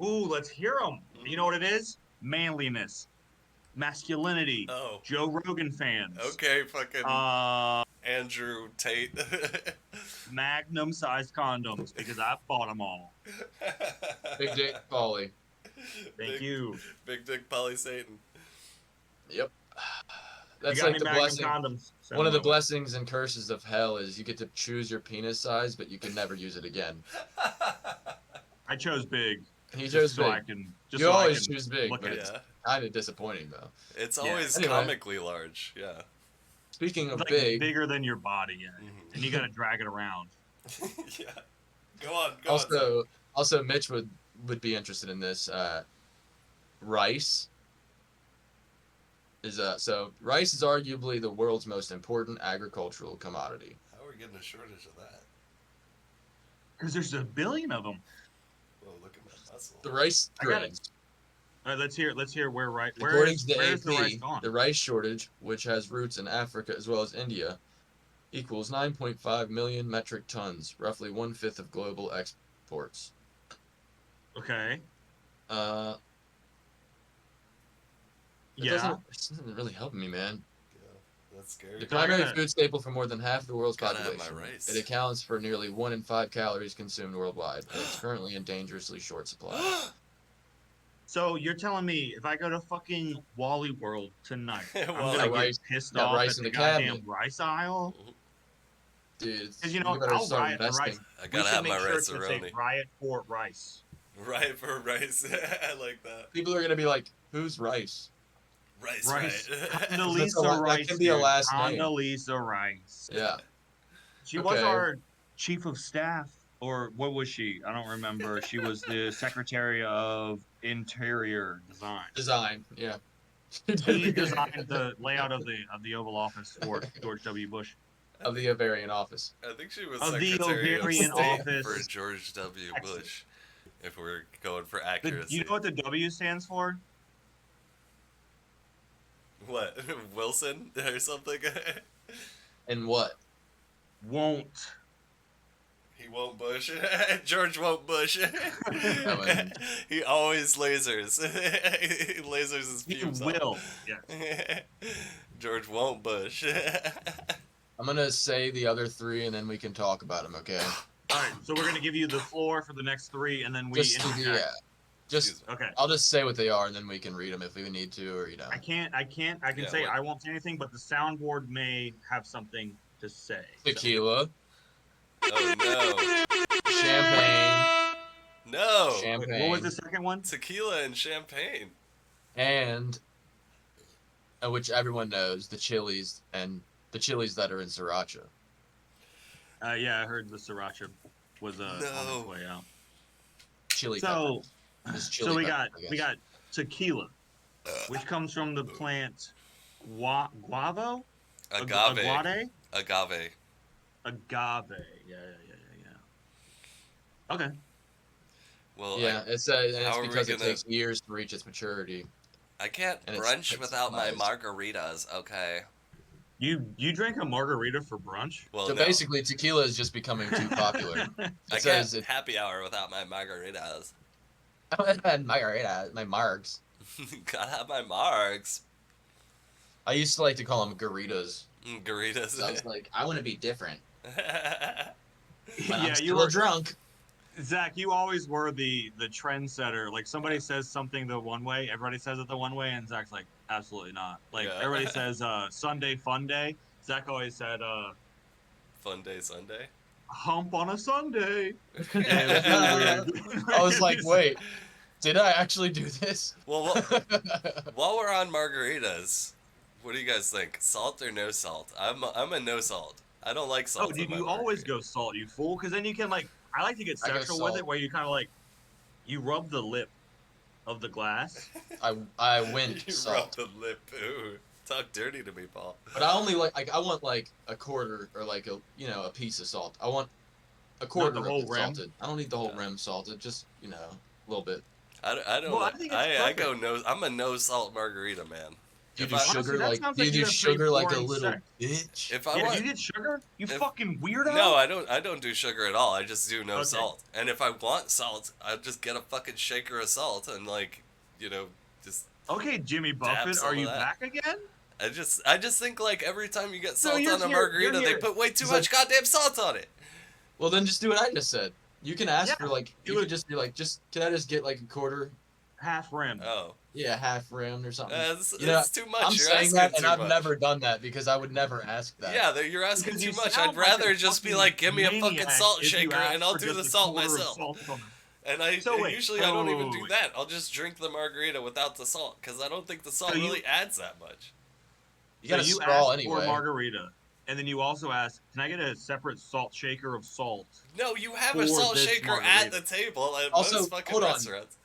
Ooh, let's hear them. You know what it is? Manliness, masculinity. Oh. Joe Rogan fans. Okay, fucking Andrew Tate. Magnum-sized condoms because I bought them all. Big Dick Polly. Thank you. Big Dick Polly Satan. Yep. You That's got like any the Magnum blessing. condoms? Send One of the them my way. blessings and curses of hell is you get to choose your penis size, but you can never use it again. I chose big. He Just chose so big. I can. Just You so I always can choose big, look but at it's Yeah. kind of disappointing, though. It's Yeah. always Anyway. comically large. Yeah. Speaking of like big, bigger than your body, yeah. Mhm. And you got to drag it around. Yeah. Go on. Go on. Zach. also Mitch would be interested in this. Rice is rice is arguably the world's most important agricultural commodity. How are we getting a shortage of that? Because there's a billion of them. Whoa, look at my muscle. The rice I got it. grains. All right, let's hear where rice. According to the where is the rice AP, gone? the rice shortage, which has roots in Africa as well as India, equals 9.5 million metric tons, roughly 1/5 of global exports. Okay. It doesn't really help me, man. Yeah, that's scary. The primary gotta- food staple for more than half the world's Gotta have population. my rice. It accounts for nearly 1 in 5 calories consumed worldwide, and it's currently in dangerously short supply. So you're telling me if I go to fucking Wally World tonight, I'm Well, gonna rice- get pissed got off rice at in the the goddamn cabinet. rice aisle? Dude, Because you know better I'll start riot for rice. investing. I We gotta should have make my sure rice to say aroni. riot for rice. Right for rice. I like that. People are gonna be like, "Who's Rice?" Rice. Rice. Right. Condoleezza Rice. That can be a dude. last name. Condoleezza Rice. Yeah. She was Okay. our chief of staff, or what was she? I don't remember. She was the secretary of interior design. Design. Yeah. He designed the layout of the Oval Office for George W. Bush. of the Ovarian Office. I think she was Of the Secretary of Ovarian State Office. for George W. Texas. Bush. If we're going for Do accuracy. you know what the W stands for? What? Wilson or something? And what? Won't. He won't bush. George won't bush. mean- He always lasers. He lasers his He fumes will. off. Yeah. George won't bush. I'm gonna say the other 3, and then we can talk about them. Okay. All right. So we're gonna give you the floor for the next 3, and then we. Just interject. Just Okay. I'll just say what they are, and then we can read them if we need to, or I can Yeah, say what? I won't say anything, but the soundboard may have something to say. So- Tequila, Oh no. champagne, No. Wait, champagne, what was the second one? Tequila and champagne. and which everyone knows, the chilies and the chilies that are in sriracha. Yeah, I heard the sriracha was on its No. way out. Chili So, peppers. Just so chili we peppers, got I we guess. got tequila, which comes from the plant guavo, Agave. aguade, Agave. agave. Yeah, yeah, yeah, yeah, yeah. Okay. Well, Yeah, and how it's are we because it gonna? takes years to reach its maturity, I can't and it's brunch without my supplies. margaritas. Okay. You drank a margarita for brunch? Well, So no. basically, tequila is just becoming too popular. I It can't says it. happy hour without my margaritas. And margarita, my margs. Gotta have my margs. I used to like to call them garitas. Garitas. I was like, I want to be different, but I'm Yeah, you still a were drunk. Zach. You always were the trendsetter. Like somebody says something the one way, everybody says it the one way, and Zach's like, absolutely not. Like Yeah. everybody says, Sunday fun day. Zach always said, Fun day Sunday. hump on a Sunday. And it was really I weird. was like, wait, did I actually do this? Well, while we're on margaritas, what do you guys think? Salt or no salt? I'm a no salt. I don't like Oh, salt in dude, my you always margarita. go salt, you fool. Because then you can like, I like to get I go sexual with it, salt. where you kind of like, you rub the lip of the glass. I went You rub salt, the lip. Ooh, talk dirty to me, Paul. but I only like I want like a quarter or like a piece of salt. I want a quarter the of whole it rim? salted. I don't need the whole Yeah. rim salted. Just a little bit. I don't Well, I like. think it's I perfect. go no. I'm a no salt margarita man. Do you If do I Honestly, sugar that like? sounds Do you like you do have pretty sugar like a boring little sex. bitch? if I Yeah, do want you get sugar? You if- fucking weirdo. no, I don't do sugar at all. I just do no Okay. salt. And if I want salt, I just get a fucking shaker of salt and just Okay, Jimmy Buffett, some are of you that. back again? I just think like every time you get So salt you're on a here- you're margarita, they here. put way too It's much goddamn salt on it. Well, then just do what I just said. You can ask Yeah, for like do you it. could just be like, can I just get like a quarter? Half rim. Oh, Yeah, half rimmed or something. it's, You know, it's too much. I'm You're saying asking that, and too I've much. never done that because I would never ask that. Yeah, you're asking Because too you much. sound I'd like a rather just be fucking like, give me a fucking maniac salt if you shaker, ask and I'll for do just the a salt quarter of myself. salt on it. And I So wait, usually I don't even do wait. that. I'll just drink the margarita without the salt because I don't think the salt So you- really adds that much. You got So a you straw ask for a anyway. margarita, and then you also ask, "Can I get a separate salt shaker of salt?" No, you have For a salt this shaker margarita. at the table at Also, most fucking hold on. restaurants.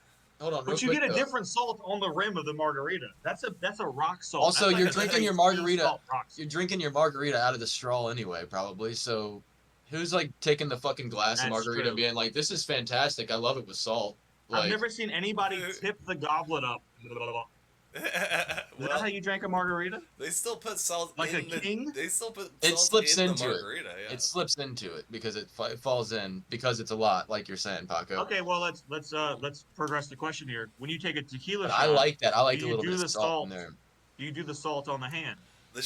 Hold on, real But you quick get a though. different salt on the rim of the margarita. That's a rock salt. Also, That's like you're a drinking nice your sea margarita. salt rock salt. You're drinking your margarita out of the straw anyway, probably. So, who's like taking the fucking glass of That's margarita true. and being like, "This is fantastic. I love it with salt." I've Like, never seen anybody tip the goblet up. Is that how Well, you drank a margarita? they still put salt Like a in the. king? They still put it salt slips in the into it. margarita. Yeah. It slips into it because it falls in because it's a lot, like you're saying, Paco. Okay, well let's progress the question here. When you take a tequila But shot, I like that. I like do a you little do bit the of salt in salt? there. Do you do the salt on the hand? With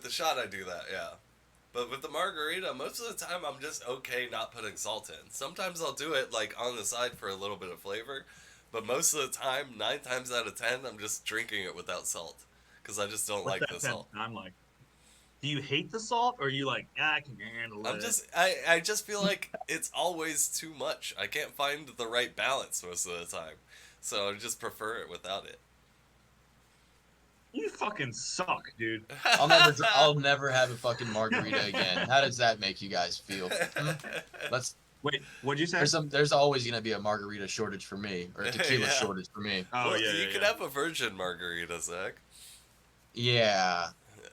the shot, I do that. Yeah. But with the margarita, most of the time I'm just okay not putting salt in. Sometimes I'll do it like on the side for a little bit of flavor, but most of the time, 9 times out of 10, I'm just drinking it without salt because I just don't What's like that the salt. I'm like, do you hate the salt, or are you like, I can handle it? I just feel like it's always too much. I can't find the right balance most of the time, so I just prefer it without it. You fucking suck, dude. I'll never have a fucking margarita again. How does that make you guys feel? Let's. Wait, what'd you say? There's always gonna be a margarita shortage for me or a tequila Yeah. shortage for me. Oh Well, yeah, you yeah, could yeah. have a virgin margarita, Zach. Yeah.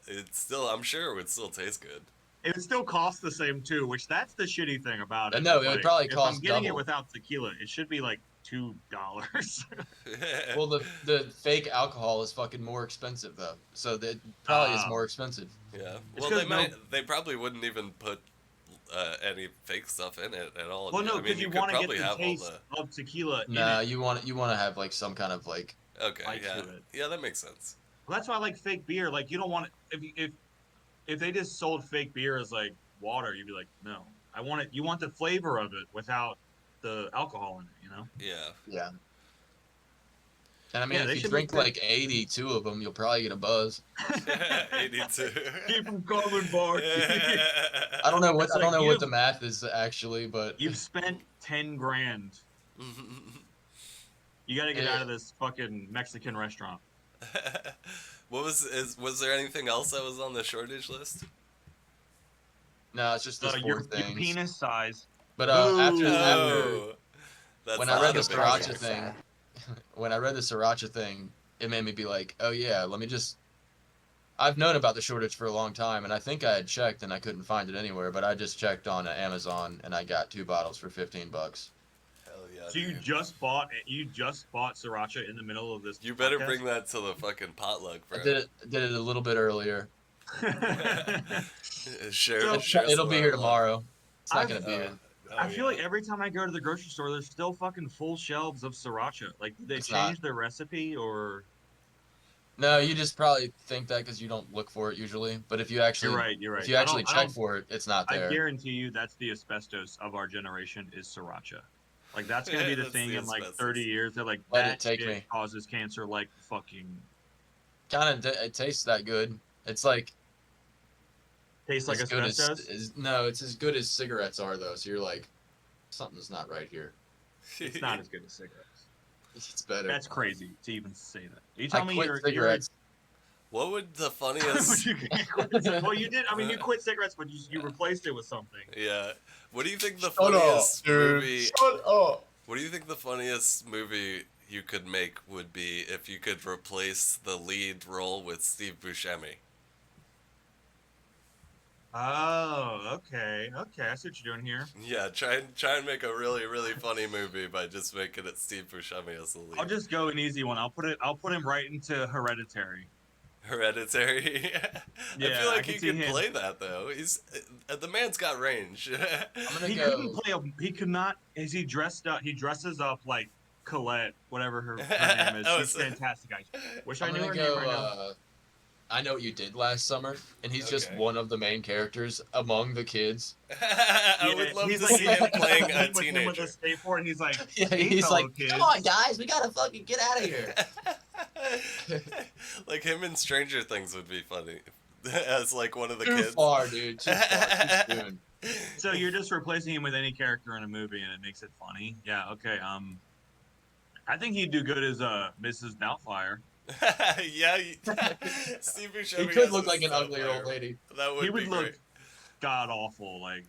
It's still, I'm sure it would still taste good. It would still cost the same too, which that's the shitty thing about it. No, It's it would like, probably if cost I'm getting it double. without tequila, it should be like $2. Well, the fake alcohol is fucking more expensive though, so that probably is more expensive. Yeah. It's Well, 'cause they probably wouldn't even put any fake stuff in it at all. Well, no, I mean, because you you could want to get probably the have taste of tequila in Nah, it. you want to have like some kind of like. Okay, Bite yeah, to it. yeah, that makes sense. Well, that's why I like fake beer. Like, you don't want it, if they just sold fake beer as like water, you'd be like, no, I want it. You want the flavor of it without the alcohol in it. You know? Yeah. Yeah. And I mean, Yeah, they if you should drink make that- like 82 of them, you'll probably get a buzz. 82. Keep them coming, Bart. I don't know what It's I don't like know what the math is actually, but You've spent 10 grand. You got to get Yeah. out of this fucking Mexican restaurant. Was there anything else that was on the shortage list? No, it's just those four Your things. penis size. But after Boo. Oh, that's when I read not the a big sriracha deal. thing, when I read the sriracha thing, it made me be like, oh yeah, let me just. I've known about the shortage for a long time, and I think I had checked and I couldn't find it anywhere, but I just checked on Amazon and I got 2 bottles for $15. Hell yeah, So dude. you just bought sriracha in the middle of this You better podcast? bring that to the fucking potluck, bro. I did it a little bit earlier. Share It'll some be of here that love. tomorrow. It's not I've- gonna be here. I feel like every time I go to the grocery store, there's still fucking full shelves of sriracha. Like, did they It's not. change their recipe or? No, you just probably think that because you don't look for it usually. But if you actually, You're right. You're right. if you I actually don't. I check don't. for it, it's not I there. guarantee you, that's the asbestos of our generation is sriracha. Like that's gonna be the That's thing the in like asbestos. 30 years. They're like Let that it take shit me. causes cancer. Like fucking Kind of, it tastes that good. It's like tastes like as good asbestos. no, it's as good as cigarettes are though. So you're like, something's not right here. It's not as good as cigarettes. It's better. That's crazy to even say that. You I tell me quit you're cigarettes. What would the funniest? well, you did. I mean, you quit cigarettes, but you replaced it with something. Yeah. What do you think the Shut up, funniest dude. movie? Shut up. What do you think the funniest movie you could make would be if you could replace the lead role with Steve Buscemi? Oh, okay. I see what you're doing here. Yeah, try and make a really really funny movie by just making it Steve Buscemi as the lead. I'll just go an easy one. I'll put him right into Hereditary. Hereditary. I Yeah, feel I like can he see could him. play that though. He's the man's got range. I'm gonna He go. couldn't play a. He could not. Is he dressed up? He dresses up like Colette, whatever her name is. Oh, She's so- fantastic. I wish I I'm knew gonna her go. name right now. I Know What You Did Last Summer, and he's just Okay. one of the main characters among the kids. I would love he's to like- see him playing a with him with teenager. a skateboard, and he's like, Yeah, "Hey, he's fellow like, kids." come on, guys, we gotta fucking get out of here. Like him in Stranger Things would be funny as like one of the Too kids. far, dude. Too far. Too soon. So you're just replacing him with any character in a movie, and it makes it funny. Yeah. Okay. I think he'd do good as Mrs. Doubtfire. Yeah, Steve Buscemi He could as look a like an ugly Doubtfire. old lady, That would He be would look great. god awful, like,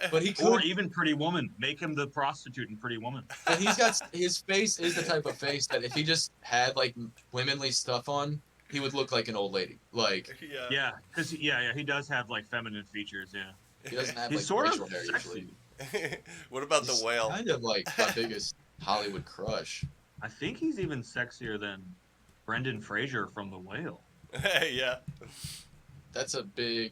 but he or could. even Pretty Woman. Make him the prostitute in Pretty Woman. But he's got his face is the type of face that if he just had like womanly stuff on, he would look like an old lady. Like Yeah. Yeah, because he does have like feminine features. Yeah, he doesn't have he's like sort facial of hair sexy. usually. What about He's the whale? kind of like my biggest Hollywood crush. I think he's even sexier than Brendan Fraser from The Whale. Yeah. That's a big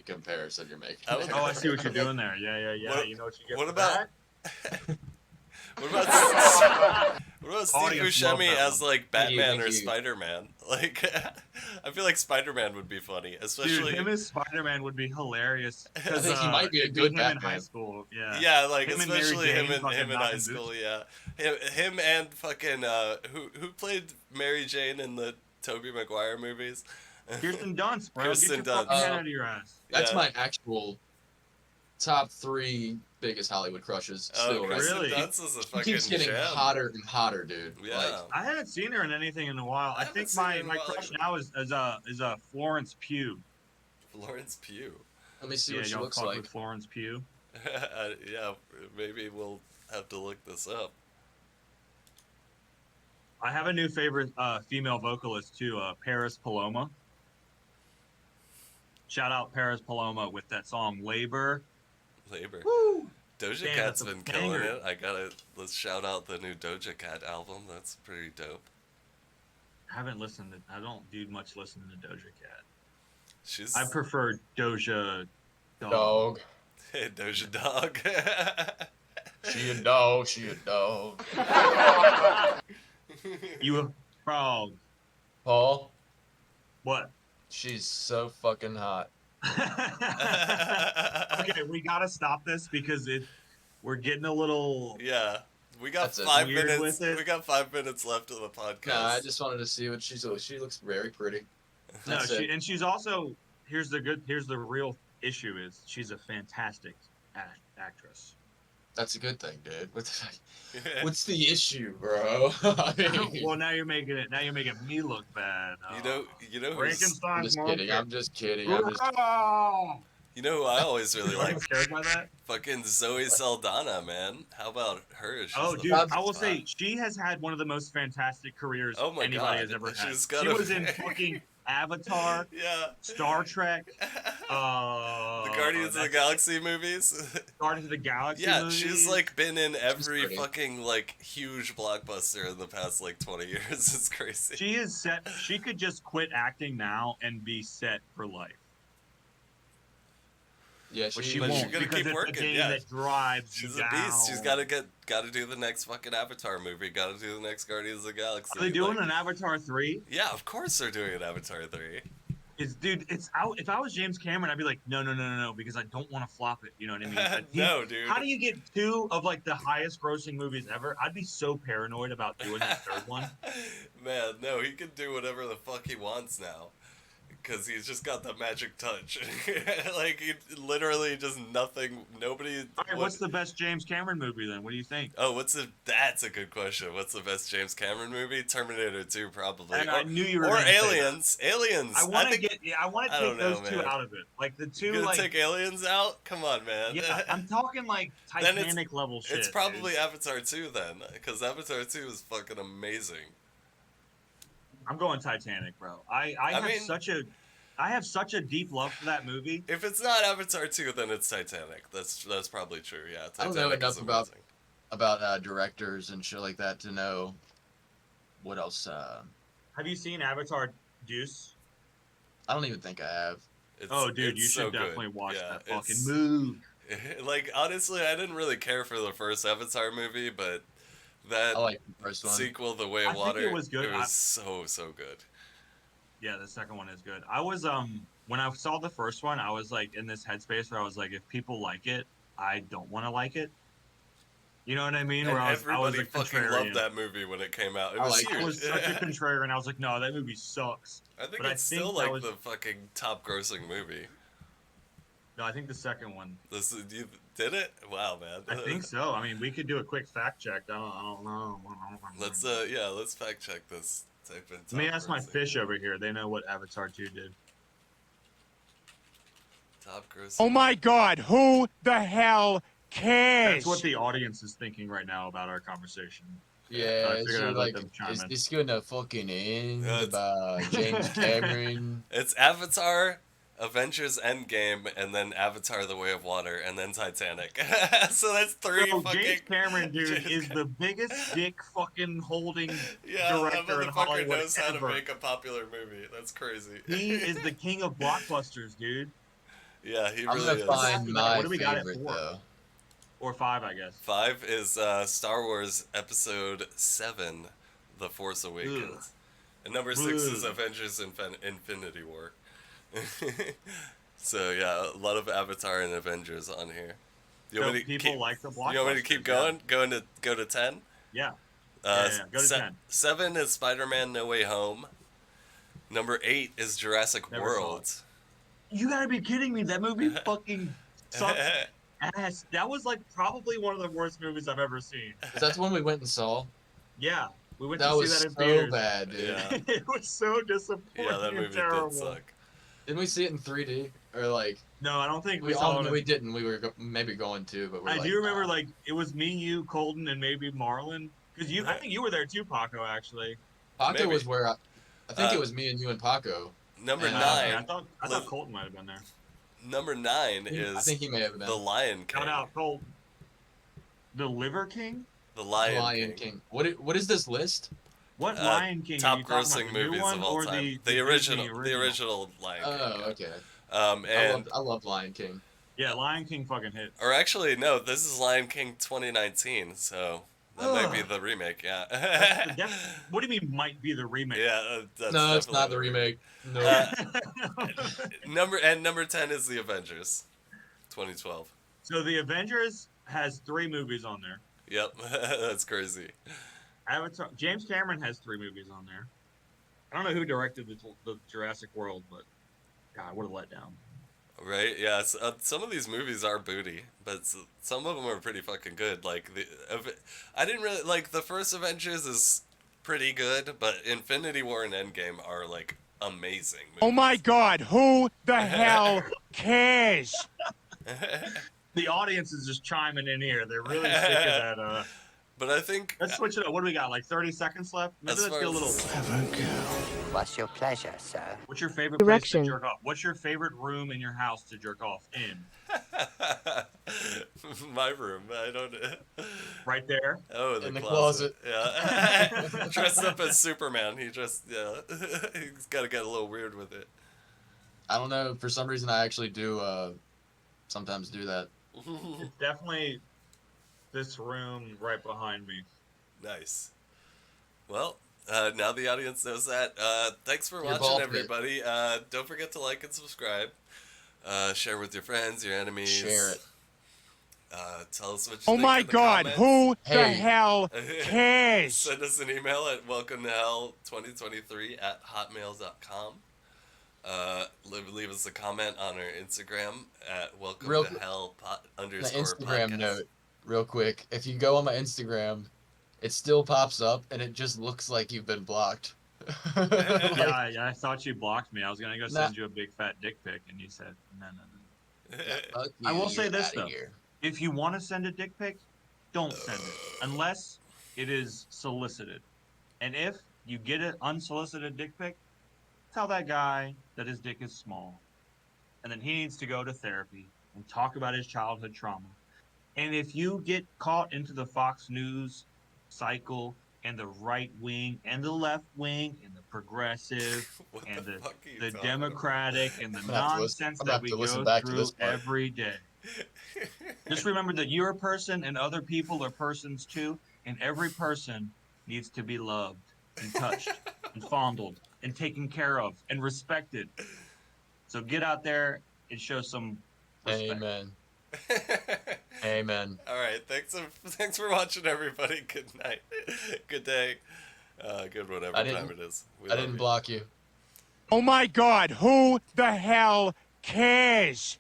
comparison you're making. I would- Oh, I see what you're doing there. Yeah. What- You know what you get. what for about- that? What about Steve Audience love Buscemi that as one. like Thank you, Batman thank or you. Spider-Man? Like, I feel like Spider-Man would be funny, Dude, especially. him as Spider-Man would be hilarious. I 'cause, think he might be a it'd good him in Batman. high school. Yeah. Yeah, like Him and Mary especially Jane him in fucking him in high knocking school. Yeah, him and fucking who played Mary Jane in the Tobey Maguire movies? Kirsten Dunst, bro. Kirsten Get your fucking Dunst. head out of your ass. That's Yeah. my actual top 3 biggest Hollywood crushes. Still, right? Kirsten Really? Dunst is a She fucking keeps getting gem. hotter and hotter, dude. Yeah. Like, I haven't seen her in anything in a while. I I haven't think seen her my in a while crush either. now is Florence Pugh. Florence Pugh. let me see Yeah, what she y'all looks fuck like. with Florence Pugh. Yeah, maybe we'll have to look this up. I have a new favorite female vocalist too, Paris Paloma. Shout out Paris Paloma with that song "Labor." Labor. Woo! Doja Damn, Cat's that's a been killing banger. it. Let's shout out the new Doja Cat album. That's pretty dope. I haven't listened to. I don't do much listening to Doja Cat. She's I prefer Doja Dog. Dog. Hey, Doja Dog. She a dog. She a dog. You a frog. Paul, What? she's so fucking hot. Okay, we gotta stop this because we're getting a little. Yeah, we got That's it. 5 Weird minutes. with it. We got 5 minutes left of the podcast. Nah, I just wanted to see what she looks very pretty. No, That's it. and she's also here's the real issue is she's a fantastic actress. That's a good thing, dude. What's the issue, bro? I mean, Well, now you're making me look bad. you know who's I'm Frankenstein's just kidding. monster. I'm just kidding. you know who I always really You're like? scared by that? Fucking Zoe Saldana, man. How about her? She's Oh, the dude, I'm- I fucking will spot. say she has had one of the most fantastic careers Oh my anybody god, has ever had. she's got She a was in fucking Avatar, yeah. Star Trek, The Guardians of the that's Galaxy movies. Guardians of the Galaxy Yeah, movies. she's like been in every pretty. fucking like huge blockbuster in the past like 20 years. It's crazy. She is set. She could just quit acting now and be set for life. Yeah, But she, she But she won't gotta because keep it's working, the game yeah. that drives She's you a beast. She's down. gotta do the next fucking Avatar movie. Gotta do the next Guardians of the Galaxy. Are they doing like- an Avatar 3? Yeah, of course they're doing an Avatar 3. It's out. If I was James Cameron, I'd be like, no, because I don't want to flop it. You know what I mean? No, dude. How do you get two of like the highest grossing movies ever? I'd be so paranoid about doing the third one. Man, no, he can do whatever the fuck he wants now. Because he's just got the magic touch. Like, he literally just nothing, nobody... All right, what's the best James Cameron movie then? What do you think? Oh, that's a good question. What's the best James Cameron movie? Terminator 2, probably. And I knew you were Or gonna say that. Aliens. Aliens. I want to think- I want to I take don't know, those two man. out of it. Like the two, You gonna like take Aliens out? Come on, man. yeah, I'm talking like Then Titanic level shit. It's probably dude. Avatar 2 then. Because Avatar 2 is fucking amazing. I'm going Titanic, bro. I have such a deep love for that movie. If it's not Avatar 2, then it's Titanic. That's probably true, yeah. I don't know Titanic enough is amazing. about directors and shit like that to know what else. Have you seen Avatar Deuce? I don't even think I have. Oh, dude, it's you so should good. definitely watch Yeah, that fucking it's- movie. Like, honestly, I didn't really care for the first Avatar movie, but that I like the first one. sequel, The Way I of think Water, it was good. It was so good. Yeah, the second one is good. I was when I saw the first one, I was like in this headspace where I was like, if people like it, I don't want to like it. You know what I mean? And Where I was everybody a fucking contrarian. loved that movie when it came out. It I was like it. huge. I was such a contrarian. I was like, no, that movie sucks. I think but I it's think still that like was- the fucking top grossing movie. No, I think the second one. You did it? Wow, man. I think so. I mean, we could do a quick fact check. I don't know. Let's fact check this. Type in Let me top ask my grossing. fish over here. They know what Avatar 2 did. Top grossing. Oh my God, who the hell cares? That's what the audience is thinking right now about our conversation. Yeah, I it's figured I'd just let like, them chime is in. this gonna fucking end Yeah, it's- about James Cameron? It's Avatar, Avengers Endgame, and then Avatar: The Way of Water, and then Titanic. So that's three So fucking. James Cameron, dude, James is the biggest dick fucking holding Yeah, that director in motherfucker Hollywood knows how to ever. make a popular movie. That's crazy. He is the king of blockbusters, dude. Yeah, he I'm really gonna is. find my What do we got it favorite for? though. Or 5, I guess. 5 is Star Wars Episode 7, The Force Awakens. Ugh. And number 6 is Ugh. Avengers Infinity War. So yeah, a lot of Avatar and Avengers on here. You So want me to people keep, like the blockbusters. you want me to keep yeah. going? Go to 10? Yeah. Yeah, go to 10. 7 is Spider-Man No Way Home. Number 8 is Jurassic Never saw World. You gotta be kidding me. That movie fucking sucked ass. That was like probably one of the worst movies I've ever seen. Is that the one we went and saw? Yeah. We went That to was see that in so theaters. bad, dude. Yeah. It was so disappointing Yeah, that movie and terrible. did suck. Didn't we see it in 3D or like? No, I don't think we We saw all it. no, we didn't. We were maybe going to, but we're I like, do remember nah. like it was me, you, Colton, and maybe Marlon. Because I think you were there too, Paco. Actually. Paco Maybe. was where I think Uh, it was me and you and Paco. Number And, 9. I thought Liv- Colton might have been there. Number 9 I is think he may have been. The Lion King. Shout out Colton. The Liver King. The Lion, Lion King. King. What is this list? What Uh, Lion King? Top are you talking grossing about? The new movies one of all or time. The original, Disney the original Lion King. Oh, yeah. okay. And I love Lion King. Yeah, Lion King fucking hit. or actually no, this is Lion King 2019, so that might be Ugh. the remake. Yeah. What do you mean might be the remake? Yeah, that's No, it's not definitely the remake. No. Number 10 is the Avengers, 2012. So the Avengers has 3 movies on there. Yep, that's crazy. Avatar. James Cameron has 3 movies on there. I don't know who directed the Jurassic World, but God, what a letdown. Right? Yeah. Some of these movies are booty, but some of them are pretty fucking good. Like I didn't really like the first Avengers is pretty good, but Infinity War and Endgame are like amazing Oh my movies. God, who the hell cares? The audience is just chiming in here. They're really sick of that. But I think Let's switch it up. What do we got? Like 30 seconds left? Maybe as let's far get a little. What's your pleasure, sir? What's your favorite place to jerk off? What's your favorite room in your house to jerk off in? my room, I don't. Right there. Oh, In the closet. closet. Yeah. Dressed up as Superman. He just, yeah. He's got to get a little weird with it. I don't know. For some reason, I actually do sometimes do that. It's definitely this room right behind me. Nice. Well, now the audience knows that. Thanks for You're watching, bald, everybody. Don't forget to like and subscribe. Share with your friends, your enemies. Share it. Tell us what you Oh think my in the God, comments. who the Hey. hell cares? Send us an email at welcometehell2023@hotmail.com. Leave us a comment on our Instagram at The welcometehell_podcast. Instagram note, real quick. If you go on my Instagram, it still pops up, and it just looks like you've been blocked. Yeah, I thought you blocked me. I was gonna go Nah. send you a big fat dick pic, and you said no. Fuck I you, will say you're this outta though: here. if you want to send a dick pic, don't send it unless it is solicited. And if you get an unsolicited dick pic, tell that guy that his dick is small, and then he needs to go to therapy and talk about his childhood trauma. And if you get caught into the Fox News cycle and the right wing and the left wing and the progressive What and the fuck are you the talking Democratic and the I'm gonna have to listen- nonsense I'm gonna that have we to listen go back to through this part. every day. Just remember that you're a person and other people are persons too, and every person needs to be loved and touched and fondled and taken care of and respected. So get out there and show some respect. Amen. Amen. All right, thanks for watching, everybody. Good night, good day, good whatever I time didn't- it is. We I love didn't you. block you. Oh my God, who the hell cares?